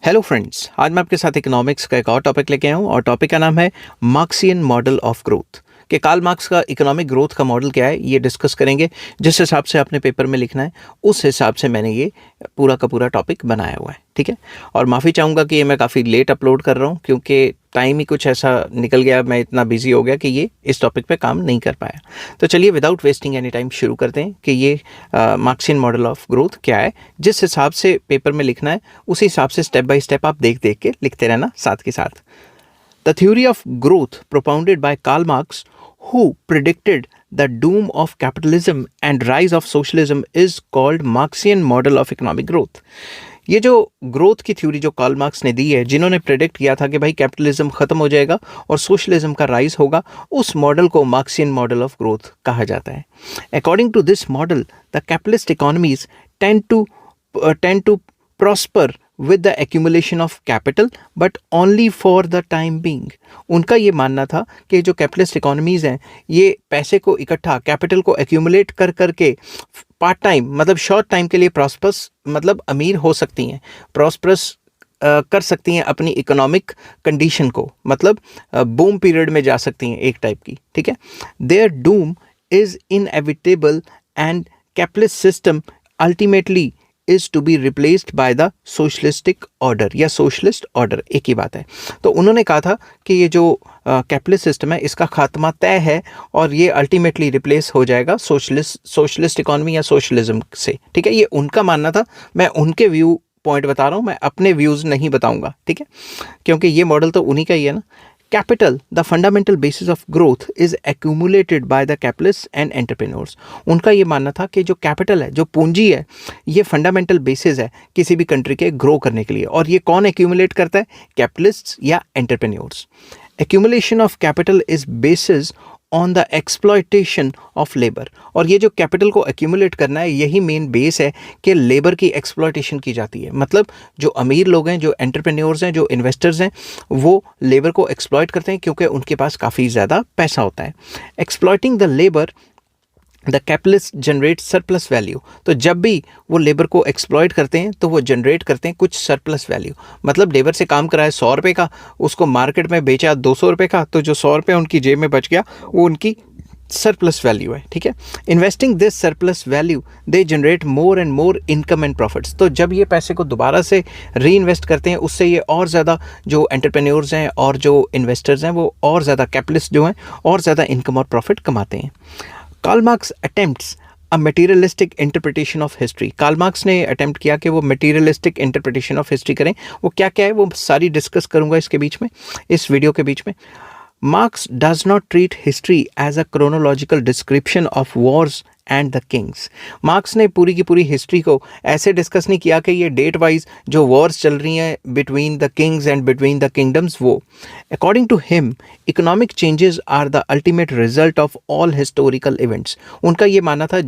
Hello friends, आज मैं आपके साथ इकोनॉमिक्स का एक और टॉपिक लेके आया हूँ और टॉपिक का नाम है मार्क्सियन मॉडल ऑफ ग्रोथ। कि कार्ल मार्क्स का इकोनॉमिक ग्रोथ का मॉडल क्या है ये डिस्कस करेंगे। जिस हिसाब से आपने पेपर में लिखना है उस हिसाब से मैंने ये पूरा का पूरा टॉपिक बनाया हुआ है, ठीक है। और माफ़ी चाहूँगा कि ये मैं काफ़ी लेट अपलोड कर रहा हूँ क्योंकि टाइम ही कुछ ऐसा निकल गया, मैं इतना बिजी हो गया कि ये इस टॉपिक पे काम नहीं कर पाया। तो चलिए विदाउट वेस्टिंग एनी टाइम शुरू करते हैं कि ये मार्क्सियन मॉडल ऑफ ग्रोथ क्या है। जिस हिसाब से पेपर में लिखना है उसी हिसाब से स्टेप बाय स्टेप आप देख देख के लिखते रहना साथ के साथ। The theory of growth propounded by Karl Marx, who predicted the doom of capitalism and rise of socialism, is called Marxian model of economic growth. ये जो ग्रोथ की थ्योरी जो कार्ल मार्क्स ने दी है, जिन्होंने प्रेडिक्ट किया था कि भाई कैपिटलिज्म खत्म हो जाएगा और सोशलिज्म का राइज होगा, उस मॉडल को मार्क्सियन मॉडल ऑफ ग्रोथ कहा जाता है। According to this model the capitalist economies tend to prosper with the accumulation of capital but only for the time being। उनका ये मानना था कि जो कैपिटलिस्ट इकोनॉमीज़ हैं ये पैसे को इकट्ठा, कैपिटल को एक्यूमुलेट कर करके पार्ट टाइम मतलब शॉर्ट टाइम के लिए प्रॉस्परस मतलब अमीर हो सकती हैं, प्रॉस्परस कर सकती हैं अपनी इकोनॉमिक कंडीशन को, मतलब बूम पीरियड में जा सकती हैं एक टाइप की, ठीक है। There doom is inevitable and capitalist system ultimately is to be replaced by the socialistic order या सोशलिस्ट ऑर्डर, एक ही बात है। तो उन्होंने कहा था कि ये जो कैपिटलिस्ट सिस्टम है इसका खात्मा तय है और ये अल्टीमेटली रिप्लेस हो जाएगा सोशलिस्ट इकोनॉमी या सोशलिज्म से, ठीक है। ये उनका मानना था, मैं उनके व्यू पॉइंट बता रहा हूँ, मैं अपने व्यूज़ नहीं बताऊँगा, ठीक है, क्योंकि ये मॉडल तो उन्हीं का ही है ना। Capital, the fundamental basis of growth, is accumulated by the capitalists and entrepreneurs। उनका ये मानना था कि जो कैपिटल है, जो पूंजी है, ये फंडामेंटल बेसिस है किसी भी कंट्री के ग्रो करने के लिए। और ये कौन एक्यूमुलेट करता है? कैपिटलिस्ट्स या entrepreneurs. Accumulation of capital is basis on the exploitation of labour. और ये जो कैपिटल को एक्यूमुलेट करना है यही मेन बेस है कि लेबर की एक्सप्लॉयटेशन की जाती है। मतलब जो अमीर लोग हैं, जो एंटरप्रेन्योर्स हैं, जो इन्वेस्टर्स हैं, वो लेबर को एक्सप्लॉयट करते हैं क्योंकि उनके पास काफ़ी ज़्यादा पैसा होता है। Exploiting the labour the capitalist generate surplus value. तो जब भी वो लेबर को एक्सप्लॉयट करते हैं तो वो जनरेट करते हैं कुछ सरप्लस वैल्यू। मतलब लेबर से काम कराया 100 रुपये का, उसको मार्केट में बेचा 200 रुपये का, तो जो 100 रुपये उनकी जेब में बच गया वो उनकी सरप्लस वैल्यू है, ठीक है। Investing this surplus value they generate more and more income and profits. तो जब ये पैसे को दोबारा से री इन्वेस्ट करते हैं उससे ये और ज़्यादा जो एंटरप्रेन्योर्स हैं और जो इन्वेस्टर्स हैं वो और ज़्यादा, कैपिटलिस्ट जो हैं, और ज़्यादा इनकम और प्रॉफिट कमाते हैं। Karl Marx attempts a materialistic interpretation of history. Karl Marx ने अटेम्प्ट किया कि वो मटेरियलिस्टिक इंटरप्रिटेशन ऑफ हिस्ट्री करें। वो क्या क्या है वो सारी डिस्कस करूंगा इसके बीच में, इस वीडियो के बीच में। Marx does not treat history as a chronological description of wars and the kings. Marx ने पूरी की पूरी हिस्ट्री को ऐसे डिस्कस नहीं किया कि ये डेट वाइज जो वॉर्स चल रही हैं between the kings and between the kingdoms, वो। According to him economic changes are the ultimate result of all historical events. उनका ये मानना था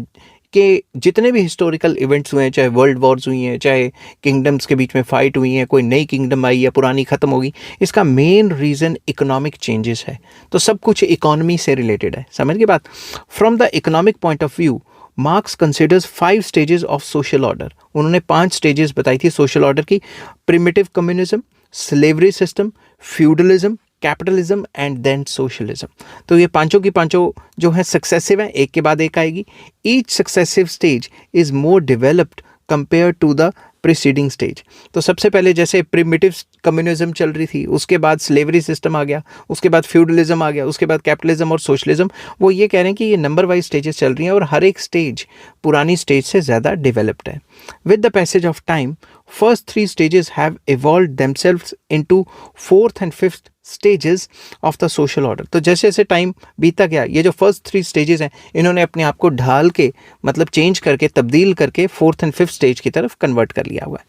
कि जितने भी हिस्टोरिकल इवेंट्स हुए हैं, चाहे वर्ल्ड वॉर्स हुई हैं, चाहे किंगडम्स के बीच में फाइट हुई हैं, कोई नई किंगडम आई या पुरानी ख़त्म होगी, इसका मेन रीज़न इकोनॉमिक चेंजेस है। तो सब कुछ इकोनॉमी से रिलेटेड है, समझ गए बात। From the economic point of view Marx considers 5 stages of social order. उन्होंने 5 स्टेजेस बताई थी सोशल ऑर्डर की: primitive communism, slavery system, feudalism, capitalism and then socialism. तो ये पांचों की पांचों जो है सक्सेसिव हैं, एक के बाद एक आएगी। Each successive stage is more developed compare to the preceding stage. तो सबसे पहले जैसे प्रिमिटिव कम्युनिज्म चल रही थी, उसके बाद स्लेवरी सिस्टम आ गया, उसके बाद फ्यूडलिज्म आ गया, उसके बाद कैपिटलिज्म और सोशलिज्म। वो ये कह रहे हैं कि ये नंबर वाइज स्टेजेस चल रही हैं और हर एक स्टेज पुरानी स्टेज से ज़्यादा डेवलप्ड है। With the passage of time first 3 stages have evolved themselves into 4th and 5th stages of the social order। तो जैसे जैसे टाइम बीता गया ये जो फर्स्ट 3 stages हैं इन्होंने अपने आप को ढाल के, मतलब चेंज करके, तब्दील करके 4th and 5th stage की तरफ कन्वर्ट कर लिया हुआ है।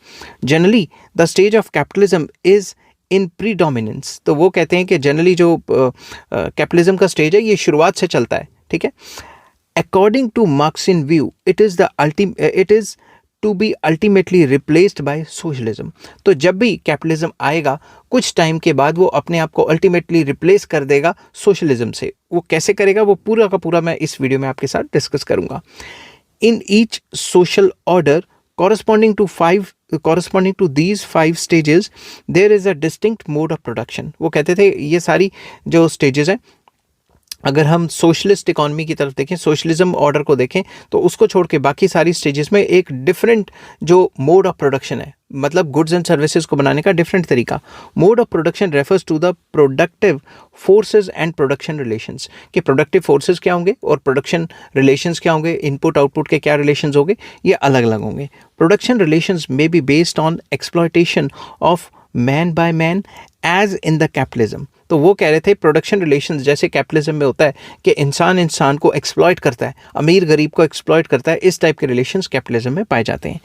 Generally the stage of capitalism is in predominance. तो वो कहते हैं कि जनरली जो कैपिटलिज्म का स्टेज है ये शुरुआत से चलता है, ठीक है। According to Marxian view it is to be ultimately replaced by socialism. तो जब भी कैपिटलिज्म आएगा कुछ टाइम के बाद वो अपने आप को अल्टीमेटली रिप्लेस कर देगा सोशलिज्म से। वो कैसे करेगा वो पूरा का पूरा मैं इस वीडियो में आपके साथ डिस्कस करूंगा। In each social order corresponding to these 5 stages there is a distinct mode of production. वो कहते थे ये सारी जो stages हैं, अगर हम सोशलिस्ट इकोनॉमी की तरफ देखें, सोशलिज्म ऑर्डर को देखें, तो उसको छोड़ के बाकी सारी स्टेजेस में एक डिफरेंट जो मोड ऑफ प्रोडक्शन है, मतलब गुड्स एंड सर्विसेज को बनाने का डिफरेंट तरीका. Mode of production refers to the productive forces and production relations. कि प्रोडक्टिव फोर्सेज क्या होंगे और प्रोडक्शन रिलेशंस क्या होंगे, इनपुट आउटपुट के क्या रिलेशंस होंगे, ये अलग अलग होंगे. Production relations may be based on exploitation of man by man as in the capitalism. तो वो कह रहे थे प्रोडक्शन रिलेशंस जैसे कैपिटलिज्म में होता है कि इंसान को एक्सप्लॉयट करता है, अमीर गरीब को एक्सप्लॉयट करता है, इस टाइप के रिलेशंस कैपिटलिज्म में पाए जाते हैं.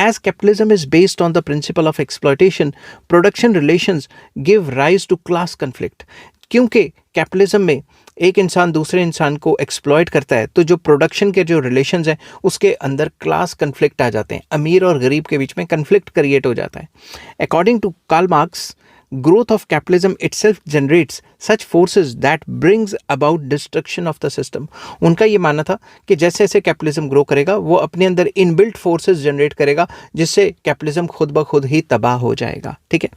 As capitalism is based on the principle of exploitation, production relations give rise to class conflict. क्योंकि कैपिटलिज्म में एक इंसान दूसरे इंसान को एक्सप्लॉयट करता है, तो जो प्रोडक्शन के जो रिलेशंस हैं उसके अंदर क्लास कन्फ्लिक्ट आ जाते हैं, अमीर और गरीब के बीच में कन्फ्लिक्ट क्रिएट हो जाता है. According to Karl Marx, growth of capitalism itself generates such forces that brings about destruction of the system. उनका ये मानना था कि जैसे जैसे कैपिटलिज्म ग्रो करेगा वो अपने अंदर इनबिल्ट फोर्सेस जनरेट करेगा जिससे कैपिटलिज्म खुद ब खुद ही तबाह हो जाएगा. ठीक है,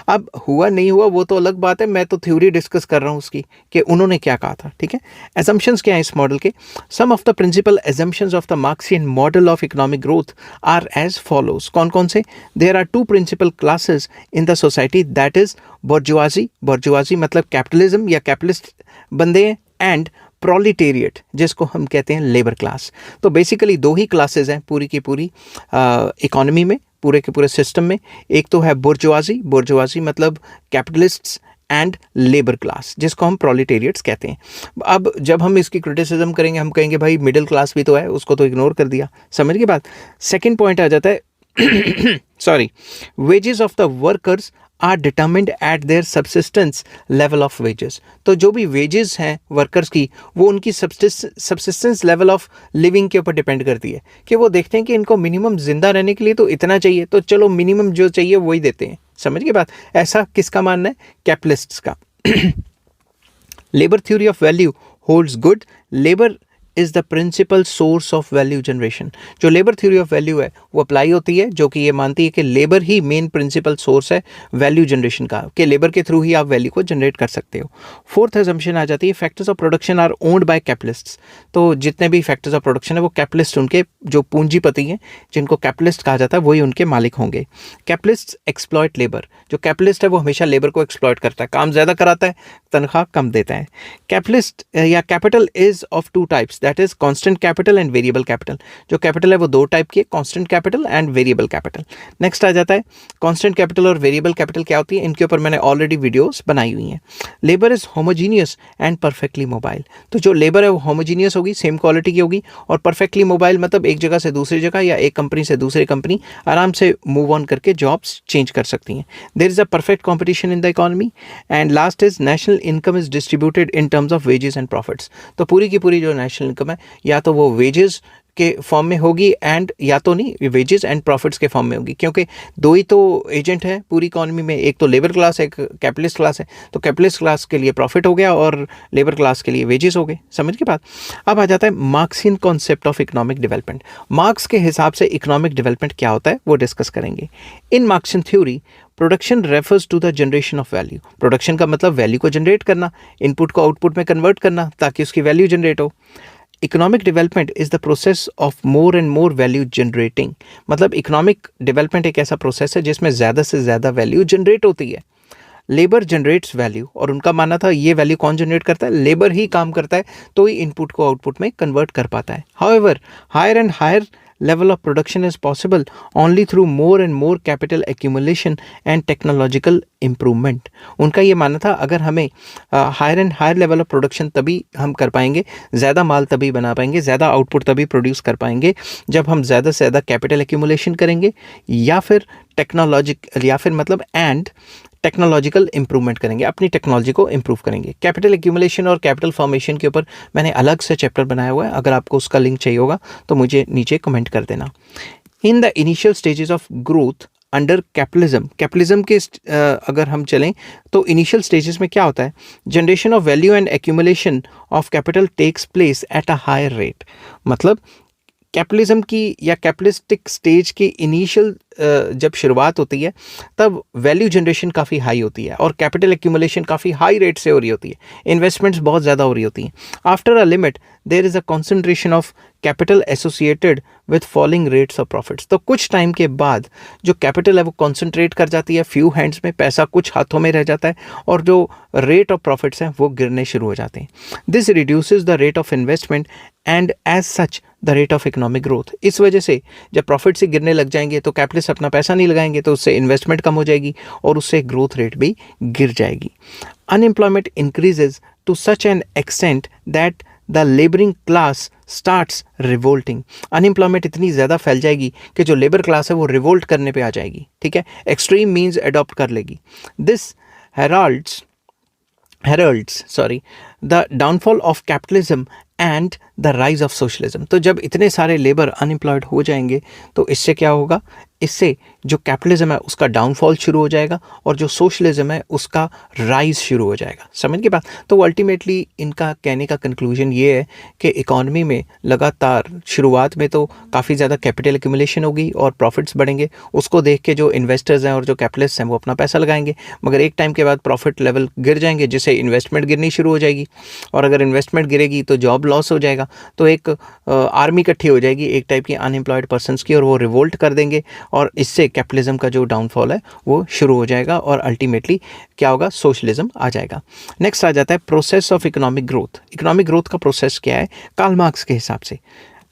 अब हुआ नहीं हुआ वो तो अलग बात है, मैं तो थ्योरी डिस्कस कर रहा हूँ उसकी कि उन्होंने क्या कहा था. ठीक है, एजम्पशंस क्या है इस मॉडल के. Some of the principal assumptions of the Marxian model of economic growth are as follows. कौन कौन से. There are 2 principal classes in the society, that bourgeoisie, bourgeoisie मतलब कैपिटलिज्म या कैपिटलिस्ट बंदे हैं, एंड प्रोलिटेरिएट जिसको हम कहते हैं लेबर क्लास. तो बेसिकली 2 ही क्लासेस हैं पूरी की पूरी इकोनॉमी में, पूरे के पूरे सिस्टम में. एक तो है बोर्जुआजी, बोर्जुआजी मतलब कैपिटलिस्ट्स, एंड लेबर क्लास जिसको हम प्रोलिटेरिएट्स कहते हैं. अब जब हम इसकी क्रिटिसिज्म करेंगे हम कहेंगे भाई मिडिल क्लास भी तो है, उसको तो इग्नोर कर दिया. समझ के बात. सेकेंड पॉइंट आ जाता है sorry, wages of the workers are determined at their subsistence level of wages. तो जो भी वेजेस हैं वर्कर्स की वो उनकी सब्सिस्टेंस लेवल ऑफ लिविंग के ऊपर डिपेंड करती है. कि वो देखते हैं कि इनको मिनिमम जिंदा रहने के लिए तो इतना चाहिए, तो चलो मिनिमम जो चाहिए वही देते हैं. समझ के बात. ऐसा किसका मानना है, कैपिटलिस्ट्स का. Labour theory of value holds good. Labour is the principal source of value generation. जो लेबर थ्योरी ऑफ वैल्यू है वो अप्लाई होती है, जो कि ये मानती है कि लेबर ही मेन प्रिंसिपल सोर्स है वैल्यू जनरेशन का, कि लेबर के थ्रू ही आप वैल्यू को जनरेट कर सकते हो. फोर्थ एजम्पशन आ जाती है, factors of production are owned by capitalists. तो जितने भी फैक्टर्स ऑफ प्रोडक्शन है वो कैपिटलिस्ट, उनके जो पूंजीपति हैं जिनको कैपिटलिस्ट कहा जाता है वही उनके मालिक होंगे. Capitalist exploit labour. जो कैपिटलिस्ट है वो हमेशा लेबर को एक्सप्लॉयट करता है, काम ज़्यादा कराता है, तनख्वाह कम देता है. कैपिटलिस्ट या capital is of 2 types, that is constant capital and variable capital. जो कैपिटल है वो 2 टाइप की है, constant capital and variable capital. Next आ जाता है कांस्टेंट कैपिटल और वेरिएबल कैपिटल क्या होती है, इनके ऊपर मैंने ऑलरेडी वीडियोस बनाई हुई हैं. Labour is homogeneous and perfectly mobile. तो जो लेबर है वो होमोजीनियस होगी, सेम क्वालिटी की होगी, और परफेक्टली मोबाइल मतलब एक जगह से दूसरी जगह या एक कंपनी से दूसरी कंपनी आराम से मूव ऑन करके जॉब्स चेंज कर सकती हैं. There is a perfect competition in the economy. And last is national income is distributed in terms of wages and profits. तो पूरी की पूरी जो नेशनल इनकम है या तो वो वेजेस के फॉर्म में होगी एंड या तो नहीं वेजेस एंड प्रॉफिट्स के फॉर्म में होगी, क्योंकि 2 ही तो एजेंट है पूरी इकोनॉमी में, एक तो लेबर क्लास है, एक कैपिटलिस्ट क्लास है. तो कैपिटलिस्ट क्लास के लिए प्रॉफिट हो गया और लेबर क्लास के लिए वेजेस हो गए. समझ के बाद. अब आ जाता है Marxian concept of economic development. Marks के हिसाब से इकोनॉमिक डेवलपमेंट क्या होता है वो डिस्कस करेंगे. In Marxian theory production refers to the generation of value. Production का मतलब वैल्यू को जनरेट करना, इनपुट को आउटपुट में कन्वर्ट करना ताकि उसकी वैल्यू जनरेट हो. Economic development is the process of more and more value generating. मतलब इकोनॉमिक डेवलपमेंट एक ऐसा प्रोसेस है जिसमें ज़्यादा से ज़्यादा वैल्यू जनरेट होती है. लेबर जनरेट्स वैल्यू, और उनका मानना था ये वैल्यू कौन जनरेट करता है, लेबर ही काम करता है, तो ही इनपुट को आउटपुट में कन्वर्ट कर पाता है. However higher and higher level of production is possible only through more and more capital accumulation and technological improvement. उनका ये मानना था अगर हमें higher and higher level of production तभी हम कर पाएंगे, ज़्यादा माल तभी बना पाएंगे, ज़्यादा आउटपुट तभी प्रोड्यूस कर पाएंगे जब हम ज़्यादा से ज़्यादा कैपिटल एक्यूमुलेशन करेंगे या फिर टेक्नोलॉजिकल इंप्रूवमेंट करेंगे, अपनी टेक्नोलॉजी को इंप्रूव करेंगे. कैपिटल एक्यूमुलेशन और कैपिटल फॉर्मेशन के ऊपर मैंने अलग से चैप्टर बनाया हुआ है, अगर आपको उसका लिंक चाहिए होगा तो मुझे नीचे कमेंट कर देना. In the initial stages of growth under capitalism के अगर हम चलें तो इनिशियल स्टेजेस में क्या होता है, generation of value and accumulation of capital takes place at a higher rate. मतलब कैपिटलिज्म की या कैपिटलिस्टिक स्टेज की इनिशियल जब शुरुआत होती है तब वैल्यू जनरेशन काफ़ी हाई होती है और कैपिटल एक्यूमुलेशन काफ़ी हाई रेट से हो रही होती है, इन्वेस्टमेंट्स बहुत ज़्यादा हो रही होती हैं. After a limit there is a concentration of capital associated with falling rates of profits. तो कुछ टाइम के बाद जो कैपिटल है वो कॉन्सेंट्रेट कर जाती है फ्यू हैंड्स में, पैसा कुछ हाथों में रह जाता है और जो रेट ऑफ प्रॉफिट्स हैं वो गिरने शुरू हो जाते हैं. This reduces the rate of investment and as such the rate of economic growth. इस वजह से जब प्रॉफिट से गिरने लग जाएंगे तो कैपिटलिस्ट अपना पैसा नहीं लगाएंगे तो उससे इन्वेस्टमेंट कम हो जाएगी और उससे ग्रोथ रेट भी गिर जाएगी. Unemployment increases to such an extent that the labouring class starts revolting. Unemployment इतनी ज़्यादा फैल जाएगी कि जो लेबर क्लास है वो रिवोल्ट करने पे आ जाएगी. ठीक है, एक्सट्रीम मीन्स अडॉप्ट कर लेगी. This heralds the downfall of capitalism and the rise of socialism. तो जब इतने सारे लेबर अनएम्प्लॉयड हो जाएंगे तो इससे क्या होगा, इससे जो कैपिटलिज्म है उसका डाउनफॉल शुरू हो जाएगा और जो सोशलिज्म है उसका राइज शुरू हो जाएगा. समझ के बात. तो अल्टीमेटली इनका कहने का कंक्लूजन ये है कि इकॉनमी में लगातार शुरुआत में तो काफ़ी ज़्यादा कैपिटल एक्यूमुलेशन होगी और प्रॉफिट्स बढ़ेंगे, उसको देख के जो इन्वेस्टर्स हैं और जो कैपिटलिस्ट हैं वो अपना पैसा लगाएंगे, मगर एक टाइम के बाद प्रॉफिट लेवल गिर जाएंगे जिससे इन्वेस्टमेंट गिरनी शुरू हो जाएगी और अगर इन्वेस्टमेंट गिरेगी तो जॉब लॉस हो जाएगा. तो एक आर्मी इकट्ठी हो जाएगी एक टाइप की अनएम्प्लॉयड पर्सनस की और वो रिवोल्ट कर देंगे और इससे कैपिटलिज्म का जो डाउनफॉल है वो शुरू हो जाएगा और अल्टीमेटली क्या होगा, सोशलिज्म आ जाएगा. नेक्स्ट आ जाता है process of economic growth. Economic growth का प्रोसेस क्या है कार्ल मार्क्स के हिसाब से.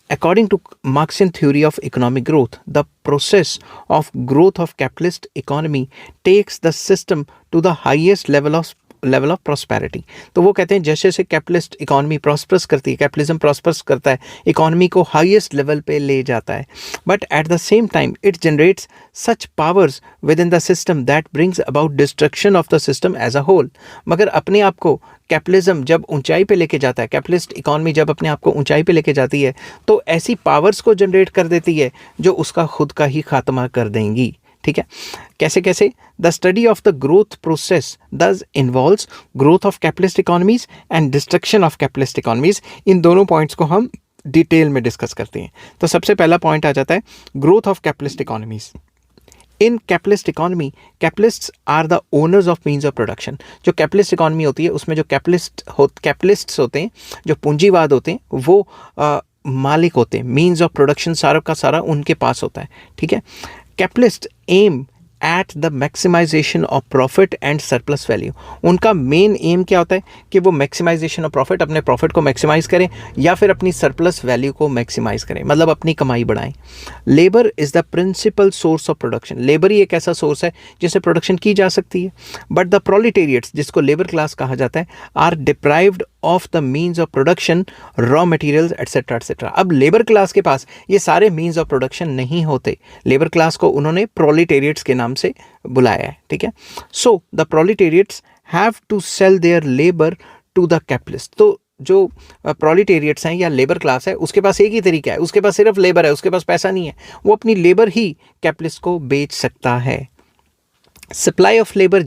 According to Marxian theory of economic growth, the process of growth of capitalist economy takes the system to the highest level of prosperity. तो वो कहते हैं जैसे जैसे कैपिटलिस्ट इकोनॉमी प्रॉस्परस करती है, कैपिटलिज्म प्रॉस्परस करता है, इकोनॉमी को हाईएस्ट लेवल पे ले जाता है. But at the same time it generates such powers within the system that brings about destruction of the system as a whole. मगर अपने आप को कैपिटलिज्म जब ऊंचाई पे लेके जाता है, कैपिटलिस्ट इकोनॉमी जब अपने आप को ऊंचाई पे लेके जाती है तो ऐसी पावर्स को जनरेट कर देती है जो उसका खुद का ही खात्मा कर देंगी. ठीक है, कैसे कैसे. The study of the growth process this involves growth of capitalist economies and destruction of capitalist economies. इन दोनों पॉइंट्स को हम डिटेल में डिस्कस करते हैं. तो सबसे पहला पॉइंट आ जाता है growth of capitalist economies. In capitalist economy capitalists are the owners of means of production. जो कैपिटलिस्ट इकोनॉमी होती है उसमें जो कैपिटलिस्ट्स होते हैं, जो पूंजीवाद होते हैं, वो मालिक होते हैं. मीन्स ऑफ प्रोडक्शन सारा का सारा उनके पास होता है. ठीक है, capitalist aim at the maximisation of profit and surplus value. उनका मेन एम क्या होता है कि वो मैक्सिमाइजेशन ऑफ प्रॉफिट, अपने प्रॉफिट को मैक्सिमाइज करें या फिर अपनी सरप्लस वैल्यू को मैक्सिमाइज करें, मतलब अपनी कमाई बढ़ाएं. Labour is the principal source of production. Labour ही एक ऐसा सोर्स है जिससे प्रोडक्शन की जा सकती है. बट द प्रोलिटेरिएट्स, जिसको लेबर क्लास कहा जाता है, are deprived of the means of production, raw materials etcetera etcetera. अब लेबर क्लास के पास ये सारे मीन्स ऑफ प्रोडक्शन नहीं होते. लेबर क्लास को उन्होंने प्रोलिटेरिएट्स के नाम से बुलाया है. ठीक है, so the proletariats have to sell their labour to the capitalist. तो जो प्रोलिटेरिएट्स हैं या लेबर क्लास है उसके पास एक ही तरीका है, उसके पास सिर्फ लेबर है, उसके पास पैसा नहीं है, वो अपनी लेबर ही कैपिटलिस्ट को बेच सकता है. Supply of labour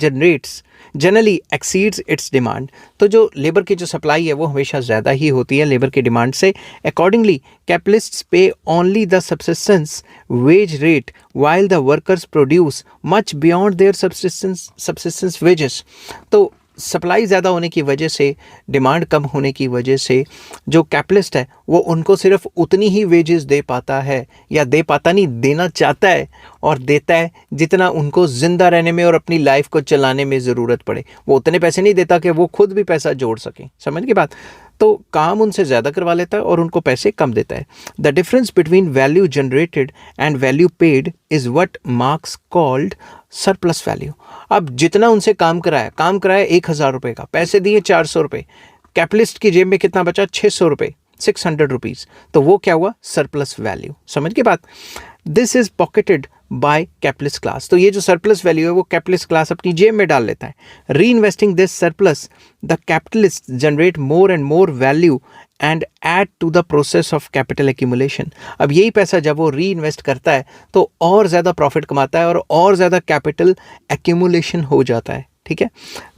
generally exceeds its demand. तो जो लेबर की जो सप्लाई है वो हमेशा ज़्यादा ही होती है लेबर की डिमांड से. अकॉर्डिंगली कैपिटलिस्ट्स पे only the subsistence wage rate while the workers produce much beyond their subsistence wages. तो सप्लाई ज़्यादा होने की वजह से, डिमांड कम होने की वजह से जो कैपिटलिस्ट है वो उनको सिर्फ उतनी ही वेजेस दे पाता है, या दे पाता नहीं, देना चाहता है और देता है जितना उनको ज़िंदा रहने में और अपनी लाइफ को चलाने में ज़रूरत पड़े. वो उतने पैसे नहीं देता कि वो खुद भी पैसा जोड़ सके. समझ की बात. तो काम उनसे ज़्यादा करवा लेता है और उनको पैसे कम देता है. The difference between value generated and value paid is what marks called surplus value. अब जितना उनसे काम कराया 1,000 रुपये का, पैसे दिए 400 रुपये, कैपिटलिस्ट की जेब में कितना बचा 600 रुपये, 600 रुपीज़. तो वो क्या हुआ, सरप्लस वैल्यू. समझ के बात. This is pocketed by capitalist class. तो ये जो सरप्लस वैल्यू है वो कैपिटलिस्ट क्लास अपनी जेब में डाल लेता है. Reinvesting this surplus the capitalist generate more and more value and add to the process of capital accumulation. अब यही पैसा जब वो री इन्वेस्ट करता है तो और ज़्यादा प्रॉफिट कमाता है और ज़्यादा कैपिटल एक्यूमुलेशन हो जाता है. ठीक है,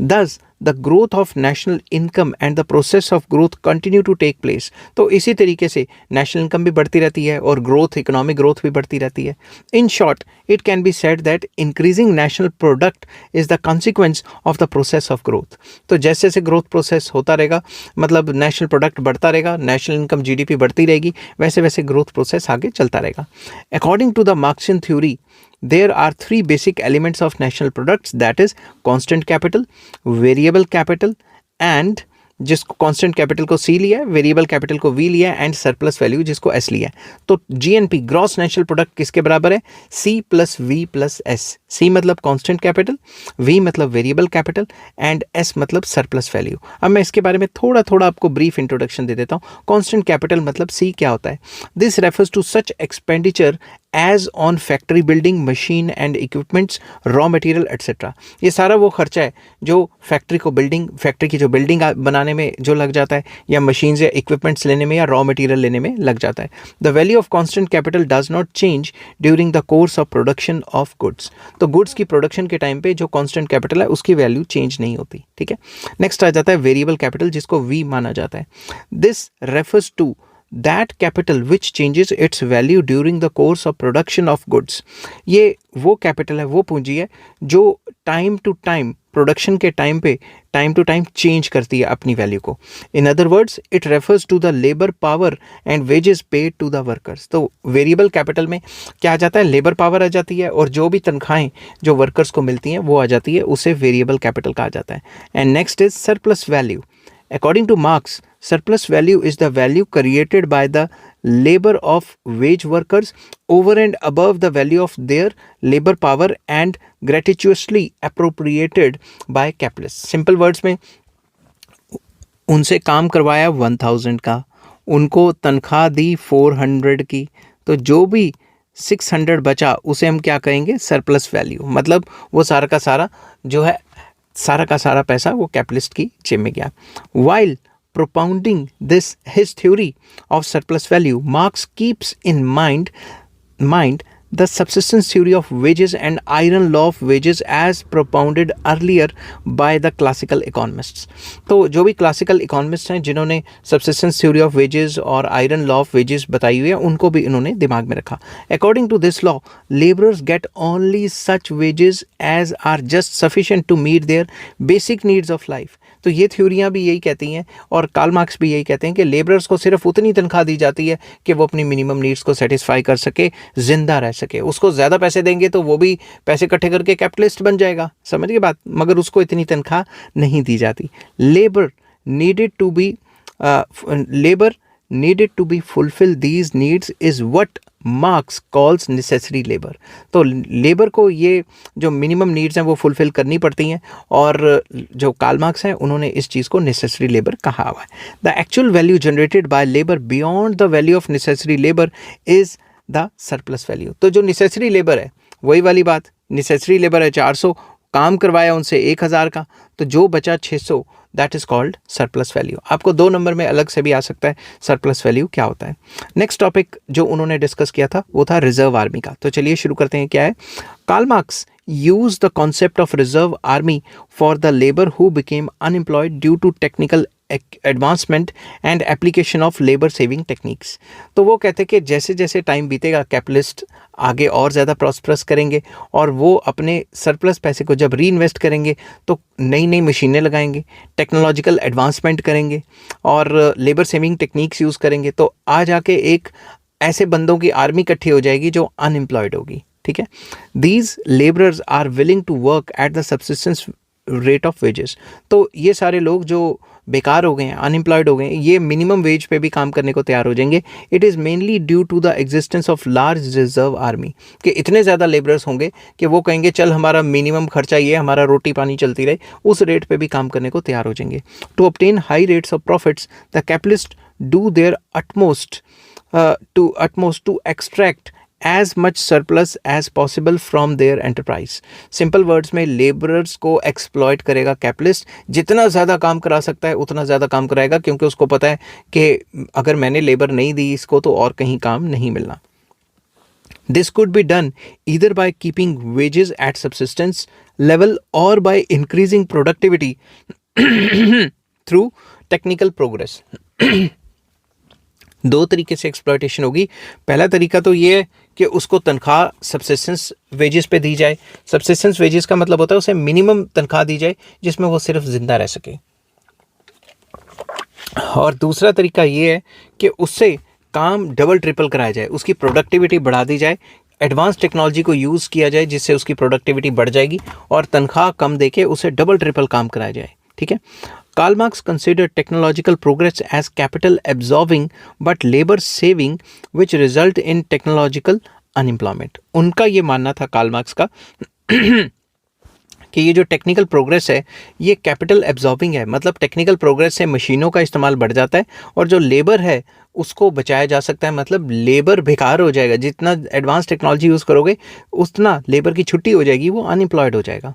thus the growth of national income and the process of growth continue to take place. तो इसी तरीके से नेशनल इनकम भी बढ़ती रहती है और ग्रोथ, इकोनॉमिक ग्रोथ भी बढ़ती रहती है। In short, it can be said that increasing national product is the consequence of the process of growth. तो जैसे जैसे ग्रोथ प्रोसेस होता रहेगा, मतलब नेशनल प्रोडक्ट बढ़ता रहेगा, नेशनल इनकम जीडीपी बढ़ती रहेगी, वैसे वैसे ग्रोथ प्रोसेस आगे चलता रहेगा। According to the Marxian theory, there are three basic elements of national products, that is constant capital, variable capital and जिसको कांस्टेंट कैपिटल को सी लिया है, वेरिएबल कैपिटल को वी लिया है एंड सरप्लस वैल्यू जिसको एस लिया है। तो जीएनपी ग्रॉस नेशनल प्रोडक्ट किसके बराबर है? C plus V plus S. C मतलब कांस्टेंट कैपिटल, वी मतलब वेरिएबल कैपिटल एंड एस मतलब सरप्लस वैल्यू। अब मैं इसके बारे में थोड़ा थोड़ा आपको ब्रीफ इंट्रोडक्शन दे देता हूँ। कांस्टेंट कैपिटल मतलब सी क्या होता है? This refers to such expenditure as on factory building, machine and equipments, raw material etcetera. ये सारा वो खर्चा है जो फैक्ट्री को बिल्डिंग, फैक्ट्री की जो बिल्डिंग बनाने में जो लग जाता है, या मशीन्स या इक्विपमेंट्स लेने में या रॉ मटेरियल लेने में लग जाता है। The value of constant capital does not change during the course of production of goods. तो गुड्स की प्रोडक्शन के टाइम पे जो कांस्टेंट कैपिटल है उसकी वैल्यू चेंज नहीं होती। ठीक है, नेक्स्ट आ जाता है वेरिएबल कैपिटल जिसको वी माना जाता है। This refers to that capital which changes its value during the course of production of goods। ये वो कैपिटल है, वो पूंजी है जो टाइम टू टाइम, प्रोडक्शन के टाइम पे टाइम टू टाइम चेंज करती है अपनी वैल्यू को। In other words, it refers to the labour power and wages paid to the workers. तो वेरिएबल कैपिटल में क्या आ जाता है? लेबर पावर आ जाती है और जो भी तनख्वाहें जो वर्कर्स को मिलती हैं वो आ जाती है, उसे वेरिएबल कैपिटल कहा जाता है। And next is surplus value. According to Marx, surplus value is the value created by the labor of wage workers over and above the value of their labor power and gratuitously appropriated by capitalists। Simple words में, उनसे काम करवाया 1000 का, उनको तनख्वाह दी 400 की, तो जो भी 600 बचा उसे हम क्या कहेंगे? Surplus value. मतलब वो सारा का सारा जो है, सारा का सारा पैसा वो कैपिटलिस्ट की जेब में गया। While propounding this his theory of surplus value, Marx keeps in mind the subsistence theory of wages and iron law of wages as propounded earlier by the classical economists। तो जो भी क्लासिकल इकोनॉमिस्ट हैं जिन्होंने subsistence theory of wages और iron law of wages बताई हुई है, उनको भी इन्होंने दिमाग में रखा। According to this law, laborers get only such wages as are just sufficient to meet their basic needs of life। तो ये थ्योरियाँ भी यही कहती हैं और कार्ल मार्क्स भी यही कहते हैं कि लेबरर्स को सिर्फ उतनी तनख्वाह दी जाती है कि वो अपनी मिनिमम नीड्स को सेटिस्फाई कर सके, जिंदा रह सके। उसको ज़्यादा पैसे देंगे तो वो भी पैसे इकट्ठे करके कैपिटलिस्ट बन जाएगा, समझ गए बात, मगर उसको इतनी तनख्वाह नहीं दी जाती। Labour needed to be fulfill these needs is what Marx calls necessary labor। तो लेबर को ये जो मिनिमम नीड्स हैं वो फुलफिल करनी पड़ती हैं और जो कार्ल मार्क्स हैं उन्होंने इस चीज़ को नेसेसरी लेबर कहा हुआ है। The actual value generated by labour beyond the value of necessary labour is the surplus value. तो जो नेसेसरी लेबर है, वही वाली बात, नेसेसरी लेबर है 400, काम करवाया उनसे 1000 का, तो जो बचा 600, that is called surplus value. आपको 2 नंबर में अलग से भी आ सकता है सरप्लस वैल्यू क्या होता है। नेक्स्ट टॉपिक जो उन्होंने डिस्कस किया था वो था रिजर्व आर्मी का। तो चलिए शुरू करते हैं, क्या है। Karl Marx used the concept of reserve army for the labor who became unemployed due to technical advancement and application of labor saving techniques। तो वो कहते हैं कि जैसे जैसे टाइम बीतेगा कैपिटलिस्ट आगे और ज़्यादा प्रॉस्परस करेंगे और वो अपने सरप्लस पैसे को जब री इन्वेस्ट करेंगे तो नई नई मशीनें लगाएंगे, टेक्नोलॉजिकल एडवांसमेंट करेंगे और लेबर सेविंग टेक्निक्स यूज़ करेंगे, तो आ जाके एक ऐसे बंदों की आर्मी इकट्ठी हो जाएगी जो अनएम्प्लॉयड होगी। ठीक है, these labourers are willing to work at the subsistence rate of wages. तो ये सारे लोग जो बेकार हो गए हैं, अनएम्प्लॉयड हो गए हैं, ये मिनिमम वेज पे भी काम करने को तैयार हो जाएंगे। It is mainly due to the existence of large reserve army, कि इतने ज़्यादा लेबरर्स होंगे कि वो कहेंगे चल हमारा मिनिमम खर्चा ये, हमारा रोटी पानी चलती रहे, उस रेट पे भी काम करने को तैयार हो जाएंगे। To obtain high rates of profits the capitalist do their utmost to extract as much surplus as possible from their enterprise। Simple words में लेबरर्स को एक्सप्लॉइट करेगा कैपिटलिस्ट, जितना ज़्यादा काम करा सकता है उतना ज़्यादा काम कराएगा, क्योंकि उसको पता है कि अगर मैंने लेबर नहीं दी इसको तो और कहीं काम नहीं मिलना। This could be done either by keeping wages at subsistence level or by increasing productivity through technical progress. दो तरीके से एक्सप्लॉयटेशन होगी। पहला तरीका तो ये है कि उसको तनख्वाह सब्सिस्टेंस वेजेस पे दी जाए। सब्सिस्टेंस वेजेस का मतलब होता है उसे मिनिमम तनख्वाह दी जाए जिसमें वो सिर्फ जिंदा रह सके। और दूसरा तरीका ये है कि उससे काम डबल ट्रिपल कराया जाए, उसकी प्रोडक्टिविटी बढ़ा दी जाए, एडवांस टेक्नोलॉजी को यूज़ किया जाए जिससे उसकी प्रोडक्टिविटी बढ़ जाएगी और तनख्वाह कम देके उसे डबल ट्रिपल काम कराया जाए। ठीक है। Karl Marx considered technological progress as capital absorbing but labor saving which result in technological unemployment। उनका ये मानना था कार्ल मार्क्स का कि ये जो टेक्निकल प्रोग्रेस है ये कैपिटल एब्जॉर्बिंग है, मतलब टेक्निकल प्रोग्रेस से मशीनों का इस्तेमाल बढ़ जाता है और जो लेबर है उसको बचाया जा सकता है, मतलब लेबर बेकार हो जाएगा। जितना एडवांस टेक्नोलॉजी यूज़ करोगे उतना लेबर की छुट्टी हो जाएगी, वो अनएम्प्लॉयड हो जाएगा।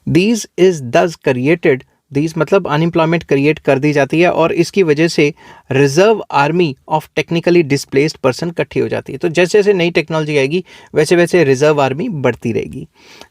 These is thus created, these मतलब अनएम्प्लॉयमेंट क्रिएट कर दी जाती है और इसकी वजह से reserve army of technically displaced person इकट्ठी हो जाती है। तो जैसे जैसे नई टेक्नोलॉजी आएगी वैसे वैसे रिजर्व आर्मी बढ़ती रहेगी।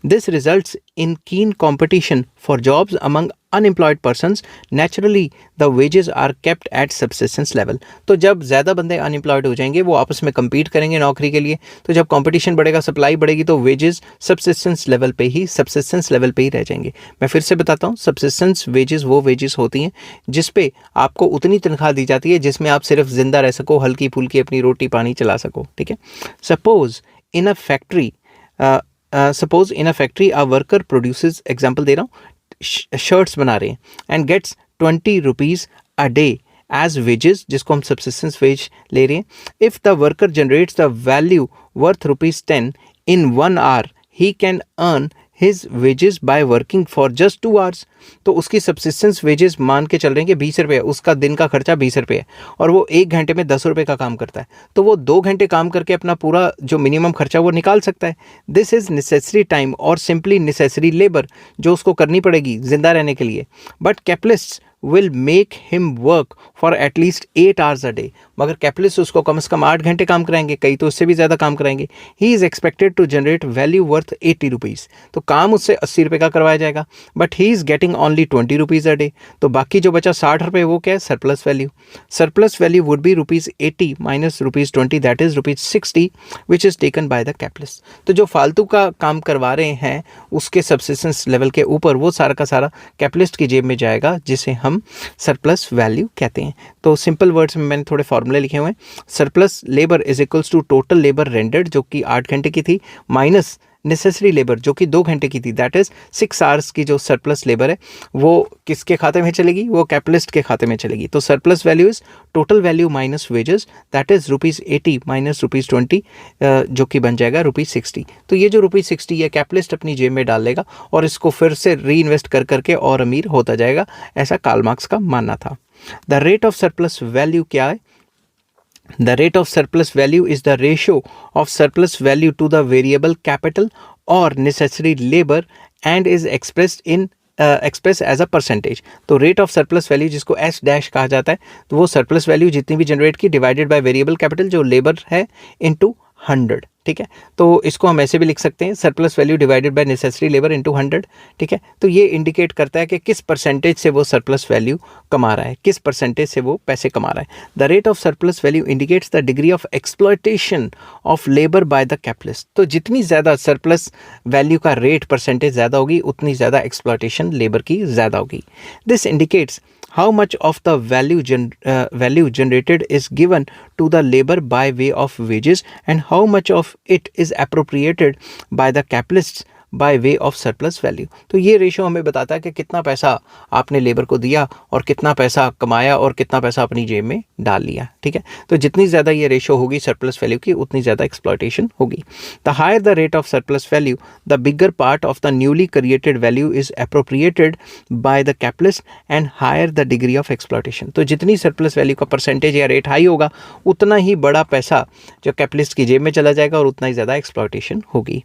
This results in keen competition for jobs among unemployed persons, naturally the wages are kept at subsistence level. तो जब ज़्यादा बंदे अनएम्प्लॉयड हो जाएंगे वो आपस में कम्पीट करेंगे नौकरी के लिए, तो जब कंपटीशन बढ़ेगा, सप्लाई बढ़ेगी, तो वेजेस सबसिस्टेंस लेवल पे ही रह जाएंगे। मैं फिर से बताता हूँ, सबसिस्टेंस वेजेस वो वेजेस होती हैं जिस पे आपको उतनी तनख्वाह दी जाती है जिसमें आप सिर्फ जिंदा रह सको, हल्की फुल्की अपनी रोटी पानी चला सको। ठीक है। Suppose in a factory a worker produces, example दे रहा हूँ, शर्ट्स बना रहे हैं and gets 20 rupees a day as wages, जिसको हम सब्सिस्टेंस वेज ले रहे हैं। If the worker generates the value worth ₹10 in 1 hour, he can earn his wages by working for just 2 hours. तो उसकी सब्सिस्टेंस वेजेस मान के चल रहे हैं कि 20 रुपये, उसका दिन का खर्चा 20 रुपये है और वो 1 घंटे में 10 रुपये का काम करता है, तो वो 2 घंटे काम करके अपना पूरा जो मिनिमम खर्चा वो निकाल सकता है। दिस इज़ नेसेसरी टाइम और सिंपली नेसेसरी लेबर जो उसको करनी पड़ेगी जिंदा रहने के लिए। But capitalist will make him work for at least 8 hours a day, मगर कैपिटलिस्ट उसको कम से कम 8 घंटे काम कराएंगे, कई तो उससे भी ज़्यादा काम कराएंगे। He is expected to generate value worth 80 rupees, तो काम उससे 80 रुपये का करवाया जाएगा, but he is getting only 20 rupees a day. तो बाकी जो बचा 60 रुपये वो क्या है? Surplus value. Surplus value would be ₹80 minus ₹20, that is ₹60 which is taken by the capitalist. तो जो फालतू का काम करवा रहे हैं उसके सब्सिस्टेंस लेवल के ऊपर वो सारा का सारा कैपिटलिस्ट की जेब में जाएगा, जिसे हम सरप्लस वैल्यू कहते हैं। तो सिंपल वर्ड्स में मैंने थोड़े फॉर्मूले लिखे हुए हैं। Surplus labour is equals to total labour rendered जो कि 8 घंटे की थी, माइनस नेसेसरी लेबर जो कि 2 घंटे की थी, दैट इज 6 आवर्स की जो सरप्लस लेबर है वो किसके खाते में चलेगी? वो कैपिटलिस्ट के खाते में चलेगी। तो surplus value is total value minus wages, that is ₹80 minus ₹20 जो कि बन जाएगा ₹60। तो ये जो ₹60 है कैपिटलिस्ट अपनी जेब में डाल लेगा और इसको फिर से री इन्वेस्ट कर करके और अमीर होता जाएगा, ऐसा कार्ल मार्क्स का मानना था। The rate of surplus value क्या है? The rate of surplus value is the ratio of surplus value to the variable capital or necessary labor and is expressed as a percentage। तो rate of surplus value जिसको S dash कहा जाता है, तो वो surplus value जितनी भी generate की डिवाइडेड बाय वेरिएबल कैपिटल जो लेबर है इनटू 100। ठीक है, तो इसको हम ऐसे भी लिख सकते हैं, surplus value divided bye necessary labour into 100। ठीक है, तो ये इंडिकेट करता है कि किस परसेंटेज से वो सरप्लस वैल्यू कमा रहा है, किस परसेंटेज से वो पैसे कमा रहा है। The rate of surplus value indicates the degree of exploitation of labour by the capitalist. तो जितनी ज़्यादा सरप्लस वैल्यू का रेट परसेंटेज ज़्यादा होगी उतनी ज़्यादा एक्सप्लॉयटेशन लेबर की ज़्यादा होगी। This indicates how much of the value generated is given to the labor by way of wages and how much of it is appropriated by the capitalists bye way of surplus value. तो ये ratio हमें बताता है कि कितना पैसा आपने labour को दिया और कितना पैसा कमाया और कितना पैसा अपनी जेब में डाल लिया। ठीक है, तो जितनी ज़्यादा ये रेशो होगी सरप्लस वैल्यू की उतनी ज़्यादा एक्सप्लॉयटेशन होगी। The higher the rate of surplus value the bigger part of the newly created value is appropriated by the capitalist and higher the degree of exploitation. तो जितनी सरप्लस वैल्यू का percentage या rate high होगा उतना ही बड़ा पैसा जो capitalist की जेब में चला जाएगा और उतना ही ज़्यादा एक्सप्लॉयटेशन होगी।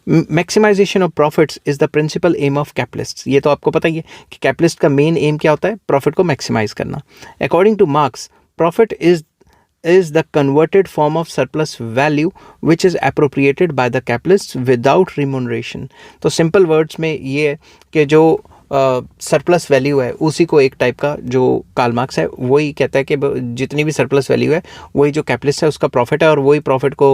Maximisation of profits is the principal aim of capitalist. ये तो आपको पता ही है कि कैपिटलिस्ट का मेन एम क्या होता है? प्रॉफिट को मैक्सिमाइज करना। According two marks, profit is the converted form of surplus value which is appropriated by the capitalists without remuneration। तो सिंपल वर्ड्स में ये है कि जो सरप्लस वैल्यू है उसी को एक टाइप का जो कार्ल मार्क्स है वही कहता है कि जितनी भी सरप्लस वैल्यू है वही जो कैपिटलिस्ट है उसका प्रॉफिट है और वही प्रॉफिट को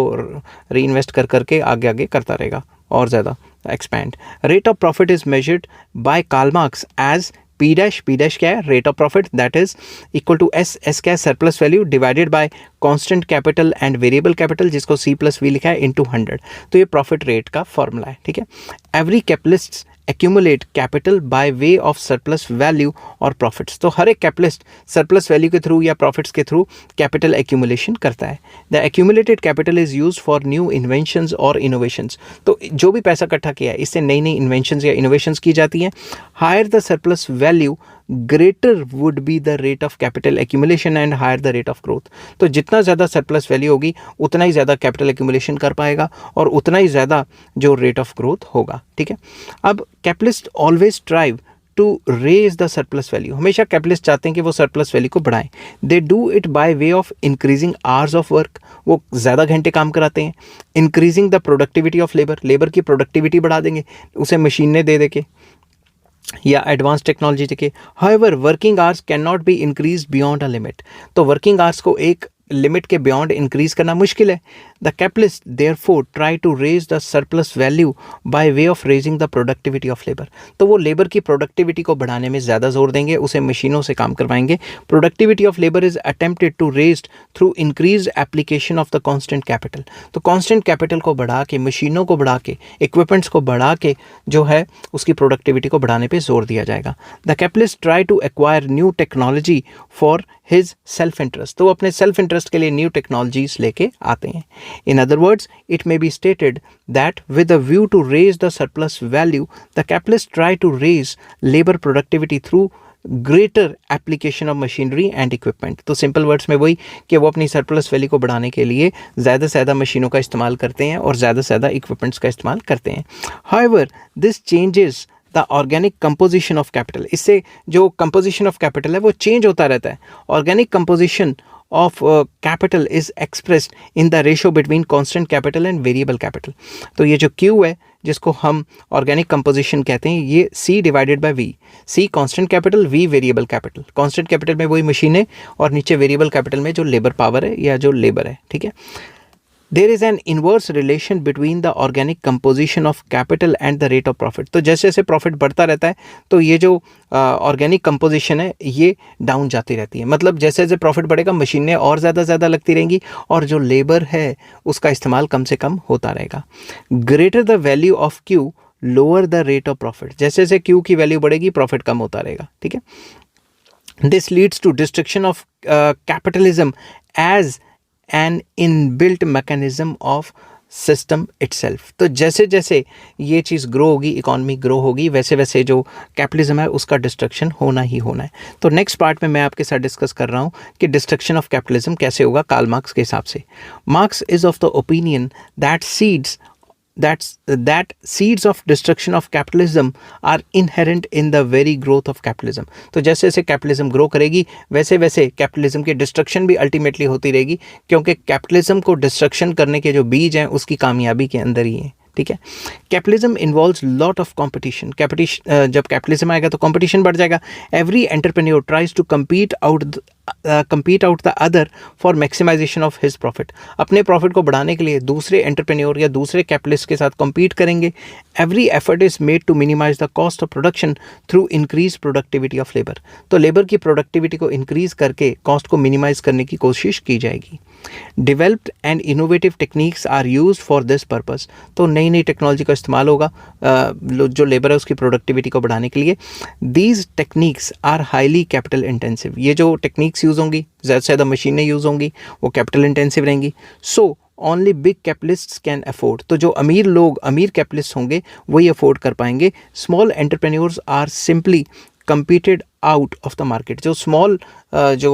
री इन्वेस्ट कर करके आगे आगे करता रहेगा और ज़्यादा expand. Rate of profit is measured by Karl Marx as P dash क्या है, rate of profit, that is equal to S क्या है, surplus value divided by constant capital and variable capital जिसको C+V लिखा है इनटू 100। तो ये profit rate का फॉर्मूला है, ठीक है। Every capitalist accumulate capital by way of surplus value और प्रॉफिट्स। तो हर एक कैपिटलिस्ट सरप्लस वैल्यू के थ्रू या प्रॉफिट्स के थ्रू कैपिटल एक्यूमुलेशन करता है। The accumulated capital is use for new inventions और इनोवेशंस। तो जो भी पैसा इकट्ठा किया है इससे नई नई इन्वेंशंस या इनोवेशंस की जाती हैं। Higher the surplus value greater would be the rate of capital accumulation and higher the rate of growth. तो जितना ज़्यादा सरप्लस वैल्यू होगी उतना ही ज़्यादा कैपिटल एक्यूमुलेशन कर पाएगा और उतना ही ज़्यादा जो रेट ऑफ ग्रोथ होगा, ठीक है। अब capitalist always strive to raise the surplus value. हमेशा कैपिटलिस्ट चाहते हैं कि वो सरप्लस वैल्यू को बढ़ाएं। They do it by way of increasing hours of work. वो ज़्यादा घंटे काम कराते हैं। Increasing the productivity of labour. Labour की प्रोडक्टिविटी बढ़ा देंगे उसे मशीनें दे के या एडवांस टेक्नोलॉजी देके। However working hours can not be increase beyond a limit. तो वर्किंग आवर्स को एक लिमिट के बियॉन्ड इंक्रीज करना मुश्किल है। The capitalist therefore try to raise the surplus value by way of raising the productivity of labour. तो वो labour की प्रोडक्टिविटी को बढ़ाने में ज़्यादा जोर देंगे, उसे मशीनों से काम करवाएंगे। Productivity of labour is attempted to raise through increase application of the constant capital. तो कॉन्स्टेंट कैपिटल को बढ़ा के, मशीनों को बढ़ा के, इक्विपमेंट्स को बढ़ा के जो है उसकी प्रोडक्टिविटी को बढ़ाने पर जोर दिया जाएगा। The capitalist try to acquire new technology for his self interest. तो वो अपने सेल्फ इंटरेस्ट के लिए न्यू टेक्नोलॉजीज लेके आते हैं। In other words, it may be stated that with a view to raise the surplus value, the capitalists try to raise labor productivity through greater application of machinery and equipment। तो simple words में वही कि वो अपनी surplus value को बढ़ाने के लिए ज़्यादा से ज़्यादा मशीनों का इस्तेमाल करते हैं और ज़्यादा से ज़्यादा इक्विपमेंट्स का इस्तेमाल करते हैं। However, this changes the organic composition of capital. इससे जो कंपोजिशन ऑफ कैपिटल है वो चेंज होता रहता है। Organic composition of capital is expressed in the ratio between constant capital and variable capital. तो ये जो Q है जिसको हम ऑर्गेनिक कंपोजिशन कहते हैं, ये C divided by V। C constant capital, V variable capital. Constant capital में वही मशीनें और नीचे वेरिएबल कैपिटल में जो लेबर पावर है या जो लेबर है, ठीक है। There is an inverse relation between the organic composition of capital and the rate of profit। तो जैसे जैसे प्रॉफिट बढ़ता रहता है तो ये जो ऑर्गेनिक कंपोजिशन है ये डाउन जाती रहती है। मतलब जैसे जैसे प्रॉफिट बढ़ेगा मशीनें और ज़्यादा लगती रहेंगी और जो लेबर है उसका इस्तेमाल कम से कम होता रहेगा। Greater the value of Q lower the rate of profit. जैसे जैसे Q की वैल्यू बढ़ेगी प्रॉफिट कम होता रहेगा, ठीक है। This leads to destruction of capitalism as an inbuilt mechanism of system itself. तो जैसे जैसे ये चीज़ ग्रो होगी, इकॉनमी ग्रो होगी, वैसे वैसे जो कैपिटलिज्म है उसका डिस्ट्रक्शन होना ही होना है। तो नेक्स्ट पार्ट में मैं आपके साथ डिस्कस कर रहा हूँ कि डिस्ट्रक्शन ऑफ कैपिटलिज्म कैसे होगा कार्ल मार्क्स के हिसाब से। Marks is of the opinion that seeds of destruction of capitalism are inherent in the very growth of capitalism। तो जैसे जैसे कैपिटलिज्म ग्रो करेगी वैसे वैसे कैपिटलिज्म की डिस्ट्रक्शन भी अल्टीमेटली होती रहेगी, क्योंकि कैपिटलिज्म को डिस्ट्रक्शन करने के जो बीज हैं उसकी कामयाबी के अंदर ही है, ठीक है। Capitalism involves lot of competition. जब कैपिटलिज्म आएगा तो कंपटीशन बढ़ जाएगा। Every entrepreneur tries to compete out the other for maximization of his profit। अपने प्रॉफिट को बढ़ाने के लिए दूसरे एंटरप्रेन्योर या दूसरे कैपिटलिस्ट के साथ compete करेंगे। Every effort is made to minimise the cost of production through increase productivity of labour. तो लेबर की प्रोडक्टिविटी को इंक्रीज करके कॉस्ट को मिनिमाइज करने की कोशिश की जाएगी। Developed and innovative techniques are use for this purpose. तो नई नई टेक्नोलॉजी का इस्तेमाल होगा जो लेबर है उसकी प्रोडक्टिविटी को बढ़ाने के लिए। These techniques are highly capital intensive. ये जो टेक्निक्स यूज़ होंगी, ज़्यादा से ज़्यादा मशीनें यूज़ होंगी, वो कैपिटल इंटेंसिव रहेंगी। So only big capitalists can afford. तो जो अमीर लोग, अमीर कैपिटलिस्ट होंगे वही अफोर्ड कर पाएंगे। Small entrepreneurs are simply competed out of the market. जो स्मॉल जो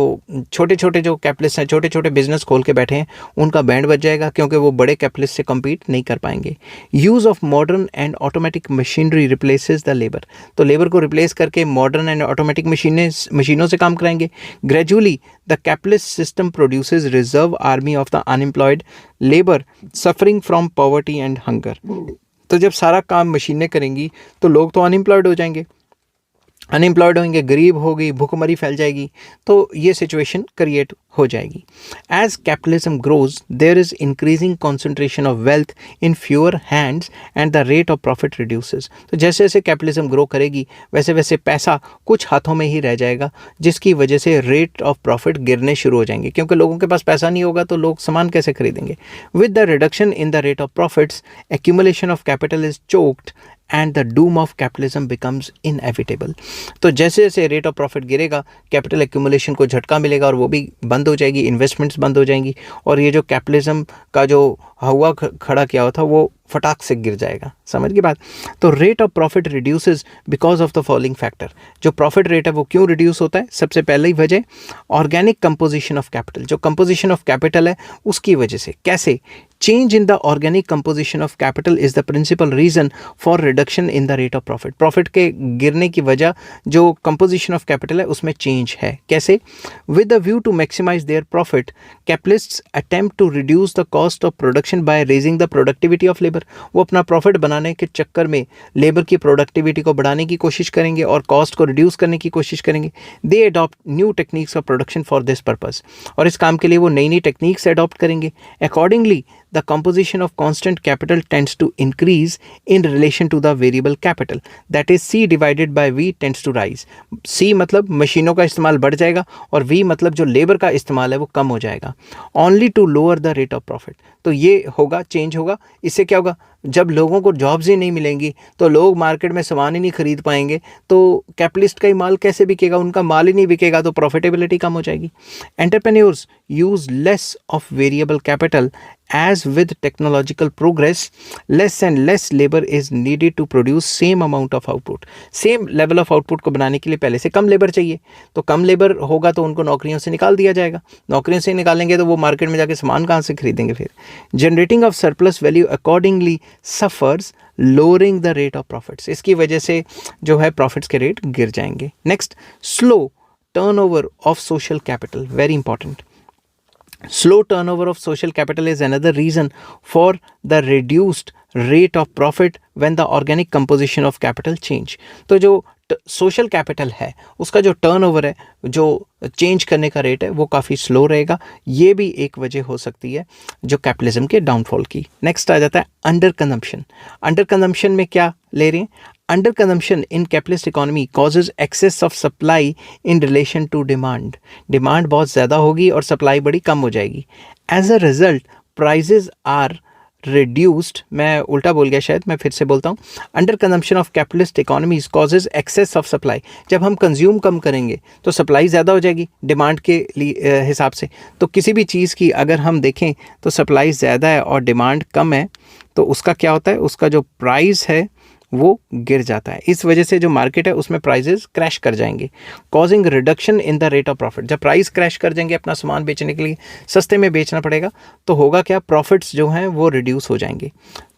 छोटे छोटे जो कैपिटलिस्ट हैं, छोटे छोटे बिजनेस खोल के बैठे हैं, उनका बैंड बच जाएगा क्योंकि वो बड़े कैपिटलिस्ट से compete नहीं कर पाएंगे। Use of modern and automatic machinery replaces the labour. तो लेबर को रिप्लेस करके मॉडर्न एंड ऑटोमेटिक मशीनों से काम कराएंगे। Gradually the capitalist system produces reserve army of the unemployed labour suffering from poverty and hunger. तो जब सारा काम मशीनें करेंगी तो लोग तो अनएम्प्लॉयड हो जाएंगे, अनएम्प्लॉयड होंगे, गरीब होगी, भूखमरी फैल जाएगी, तो ये सिचुएशन क्रिएट हो जाएगी। As capitalism grows there is increasing concentration of wealth in fewer hands and the rate of profit reduces. तो जैसे जैसे कैपिटलिज्म ग्रो करेगी वैसे वैसे पैसा कुछ हाथों में ही रह जाएगा, जिसकी वजह से रेट ऑफ प्रॉफिट गिरने शुरू हो जाएंगे, क्योंकि लोगों के पास पैसा नहीं होगा तो लोग सामान कैसे खरीदेंगे। With the reduction in the rate of profits accumulation of capital is choked and the doom of capitalism becomes inevitable. तो जैसे जैसे रेट ऑफ प्रॉफिट गिरेगा कैपिटल एक्यूमुलेशन को झटका मिलेगा और वो भी बंद हो जाएगी, इन्वेस्टमेंट्स बंद हो जाएंगी, और ये जो कैपिटलिज्म का जो हवा खड़ा किया हुआ था वो फटाक से गिर जाएगा। समझ की बात। तो rate of profit reduces because of the following factor. जो प्रॉफिट रेट है वो क्यों रिड्यूस होता है? सबसे पहले ही वजह ऑर्गेनिक कंपोजिशन ऑफ कैपिटल, जो कंपोजिशन ऑफ कैपिटल है उसकी वजह से। कैसे? Change in the organic composition of capital is the principal reason for reduction in the rate of profit. Profit के गिरने की वजह जो कंपोजिशन ऑफ कैपिटल है उसमें चेंज है। कैसे? With the view to maximise their profit capitalists attempt to reduce the cost of production by raising the productivity of labour. वो अपना प्रॉफिट बनाने के चक्कर में लेबर की प्रोडक्टिविटी को बढ़ाने की कोशिश करेंगे और कॉस्ट को रिड्यूस करने की कोशिश करेंगे। They adopt new techniques of production for this purpose. और इस काम के लिए वो नई नई टेक्निक्स अडॉप्ट करेंगे। Accordingly the composition of constant capital tends to increase in relation to the variable capital, that is C divided by V tends to rise। C मतलब मशीनों का इस्तेमाल बढ़ जाएगा और V मतलब जो लेबर का इस्तेमाल है वो कम हो जाएगा। only to lower the rate of profit। तो ये होगा, चेंज होगा। इससे क्या होगा? जब लोगों को जॉब्स ही नहीं मिलेंगी तो लोग मार्केट में सामान ही नहीं खरीद पाएंगे, तो कैपिटलिस्ट का ही माल कैसे बिकेगा? उनका माल ही नहीं बिकेगा तो प्रॉफिटेबिलिटी कम हो जाएगी। Entrepreneurs use less of variable capital as with technological progress less and less labor is needed to produce same amount of output। same level of output को बनाने के लिए पहले से कम लेबर चाहिए, तो कम लेबर होगा तो उनको नौकरियों से निकाल दिया जाएगा। नौकरियों से निकालेंगे तो वो मार्केट में जाके सामान कहाँ से खरीदेंगे फिर? Generating of surplus value accordingly suffers lowering the rate of profits. इसकी वजह से जो है प्रॉफिट्स के रेट गिर जाएंगे। Next, slow turnover of social capital, very important. Slow turnover of social capital is another reason for the reduced rate of profit when the organic composition of capital change। तो जो social capital है उसका जो turnover है, जो change करने का rate है वो काफ़ी स्लो रहेगा। ये भी एक वजह हो सकती है जो कैपिटलिज्म के डाउनफॉल की। नेक्स्ट आ जाता है अंडर कंजम्पशन। अंडर कंजम्पशन में क्या ले रहे हैं? Under consumption in capitalist economy causes excess of supply in relation to demand. Demand बहुत ज़्यादा होगी और सप्लाई बड़ी कम हो जाएगी। As a result prices are reduced। मैं उल्टा बोल गया शायद, मैं फिर से बोलता हूँ। Under consumption of capitalist economies causes excess of supply. जब हम कंज्यूम कम करेंगे तो सप्लाई ज़्यादा हो जाएगी डिमांड के लिए हिसाब से। तो किसी भी चीज़ की अगर हम देखें तो सप्लाई ज़्यादा है और डिमांड कम है तो उसका क्या होता है? उसका जो प्राइस है वो गिर जाता है। इस वजह से जो मार्केट है उसमें प्राइजेस क्रैश कर जाएंगे, causing reduction in the rate of profit. जब प्राइस क्रैश कर जाएंगे, अपना सामान बेचने के लिए सस्ते में बेचना पड़ेगा, तो होगा क्या? प्रॉफिट्स जो हैं वो रिड्यूस हो जाएंगे।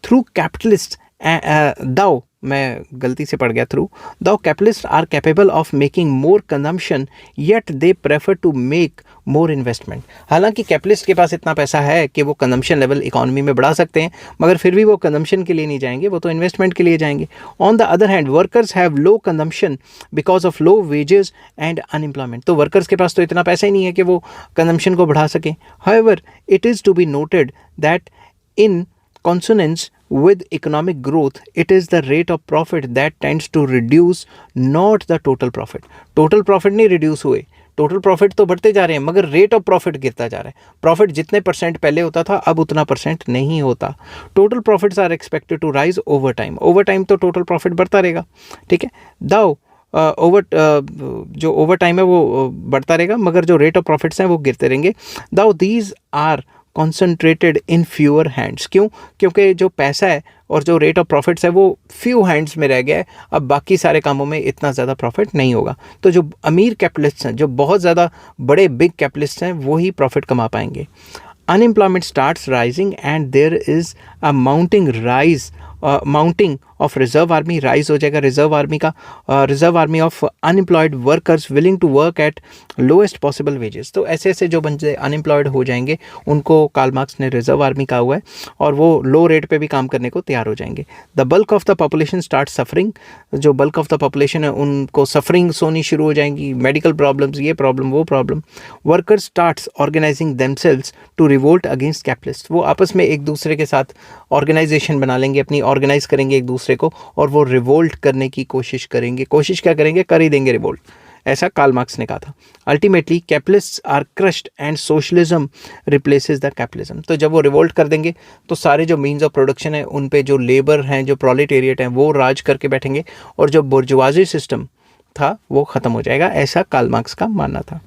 थ्रू कैपिटलिस्ट दाउ, मैं गलती से पढ़ गया, through though capitalist are capable of making more consumption yet they prefer to make more investment. हालांकि कैपिटलिस्ट के पास इतना पैसा है कि वो कंजम्पशन लेवल इकोनॉमी में बढ़ा सकते हैं, मगर फिर भी वो कंजम्पशन के लिए नहीं जाएंगे, वो तो इन्वेस्टमेंट के लिए जाएंगे। On the other hand workers have low consumption because of low wages and unemployment. तो वर्कर्स के पास तो इतना पैसा ही नहीं है कि वो कंजम्पशन को बढ़ा सकें। However it is to be noted that in consonance with economic growth, it is the rate of profit that tends to reduce, not the total profit। total profit नहीं reduce हुए, टोटल प्रॉफिट तो बढ़ते जा रहे हैं मगर rate of profit गिरता जा रहा है। प्रॉफिट जितने परसेंट पहले होता था अब उतना परसेंट नहीं होता। Total profits are expected to rise over time. Over time तो टोटल प्रॉफिट बढ़ता रहेगा, ठीक है। दाओ जो ओवर टाइम है वो बढ़ता रहेगा मगर जो रेट ऑफ प्रॉफिट्स हैं वो गिरते रहेंगे। Though these are concentrated in fewer hands. क्यों? क्योंकि जो पैसा है और जो रेट ऑफ प्रॉफिट्स है वो फ्यू हैंड्स में रह गया है। अब बाकी सारे कामों में इतना ज़्यादा प्रॉफिट नहीं होगा। तो जो अमीर कैपिटलिस्ट हैं, जो बहुत ज़्यादा बड़े बिग कैपिटलिस्ट हैं, वो ही प्रॉफिट कमा पाएंगे। Unemployment starts rising and there is a mounting of reserve army rise हो जाएगा, reserve army of unemployed workers willing to work at lowest possible wages. तो ऐसे ऐसे जो बंदे अनएम्प्लॉयड हो जाएंगे उनको कार्ल मार्क्स ने रिजर्व आर्मी कहा हुआ है, और वो लो रेट पे भी काम करने को तैयार हो जाएंगे। The bulk of the population start suffering, जो बल्क ऑफ द पॉपुलेशन है उनको सफरिंग्स होनी शुरू हो जाएंगी, मेडिकल प्रॉब्लम्स, ये प्रॉब्लम वो problem. Workers starts organising themselves to revolt against capitalist, वो आपस में एक दूसरे के साथ ऑर्गेनाइजेशन बना लेंगे, अपनी ऑर्गेनाइज करेंगे एक दूसरे को, और वो रिवोल्ट करने की कोशिश करेंगे। कोशिश क्या करेंगे, कर ही देंगे रिवोल्ट, ऐसा कार्ल मार्क्स ने कहा था। Ultimately capitalists are crushed and socialism replaces the capitalism, तो जब वो रिवोल्ट कर देंगे तो सारे जो मीन्स ऑफ प्रोडक्शन है उन पे जो लेबर हैं, जो प्रोलेटेरिएट हैं, वो राज करके बैठेंगे, और जो बुर्जुआजी सिस्टम था वो ख़त्म हो जाएगा, ऐसा कार्ल मार्क्स का मानना था।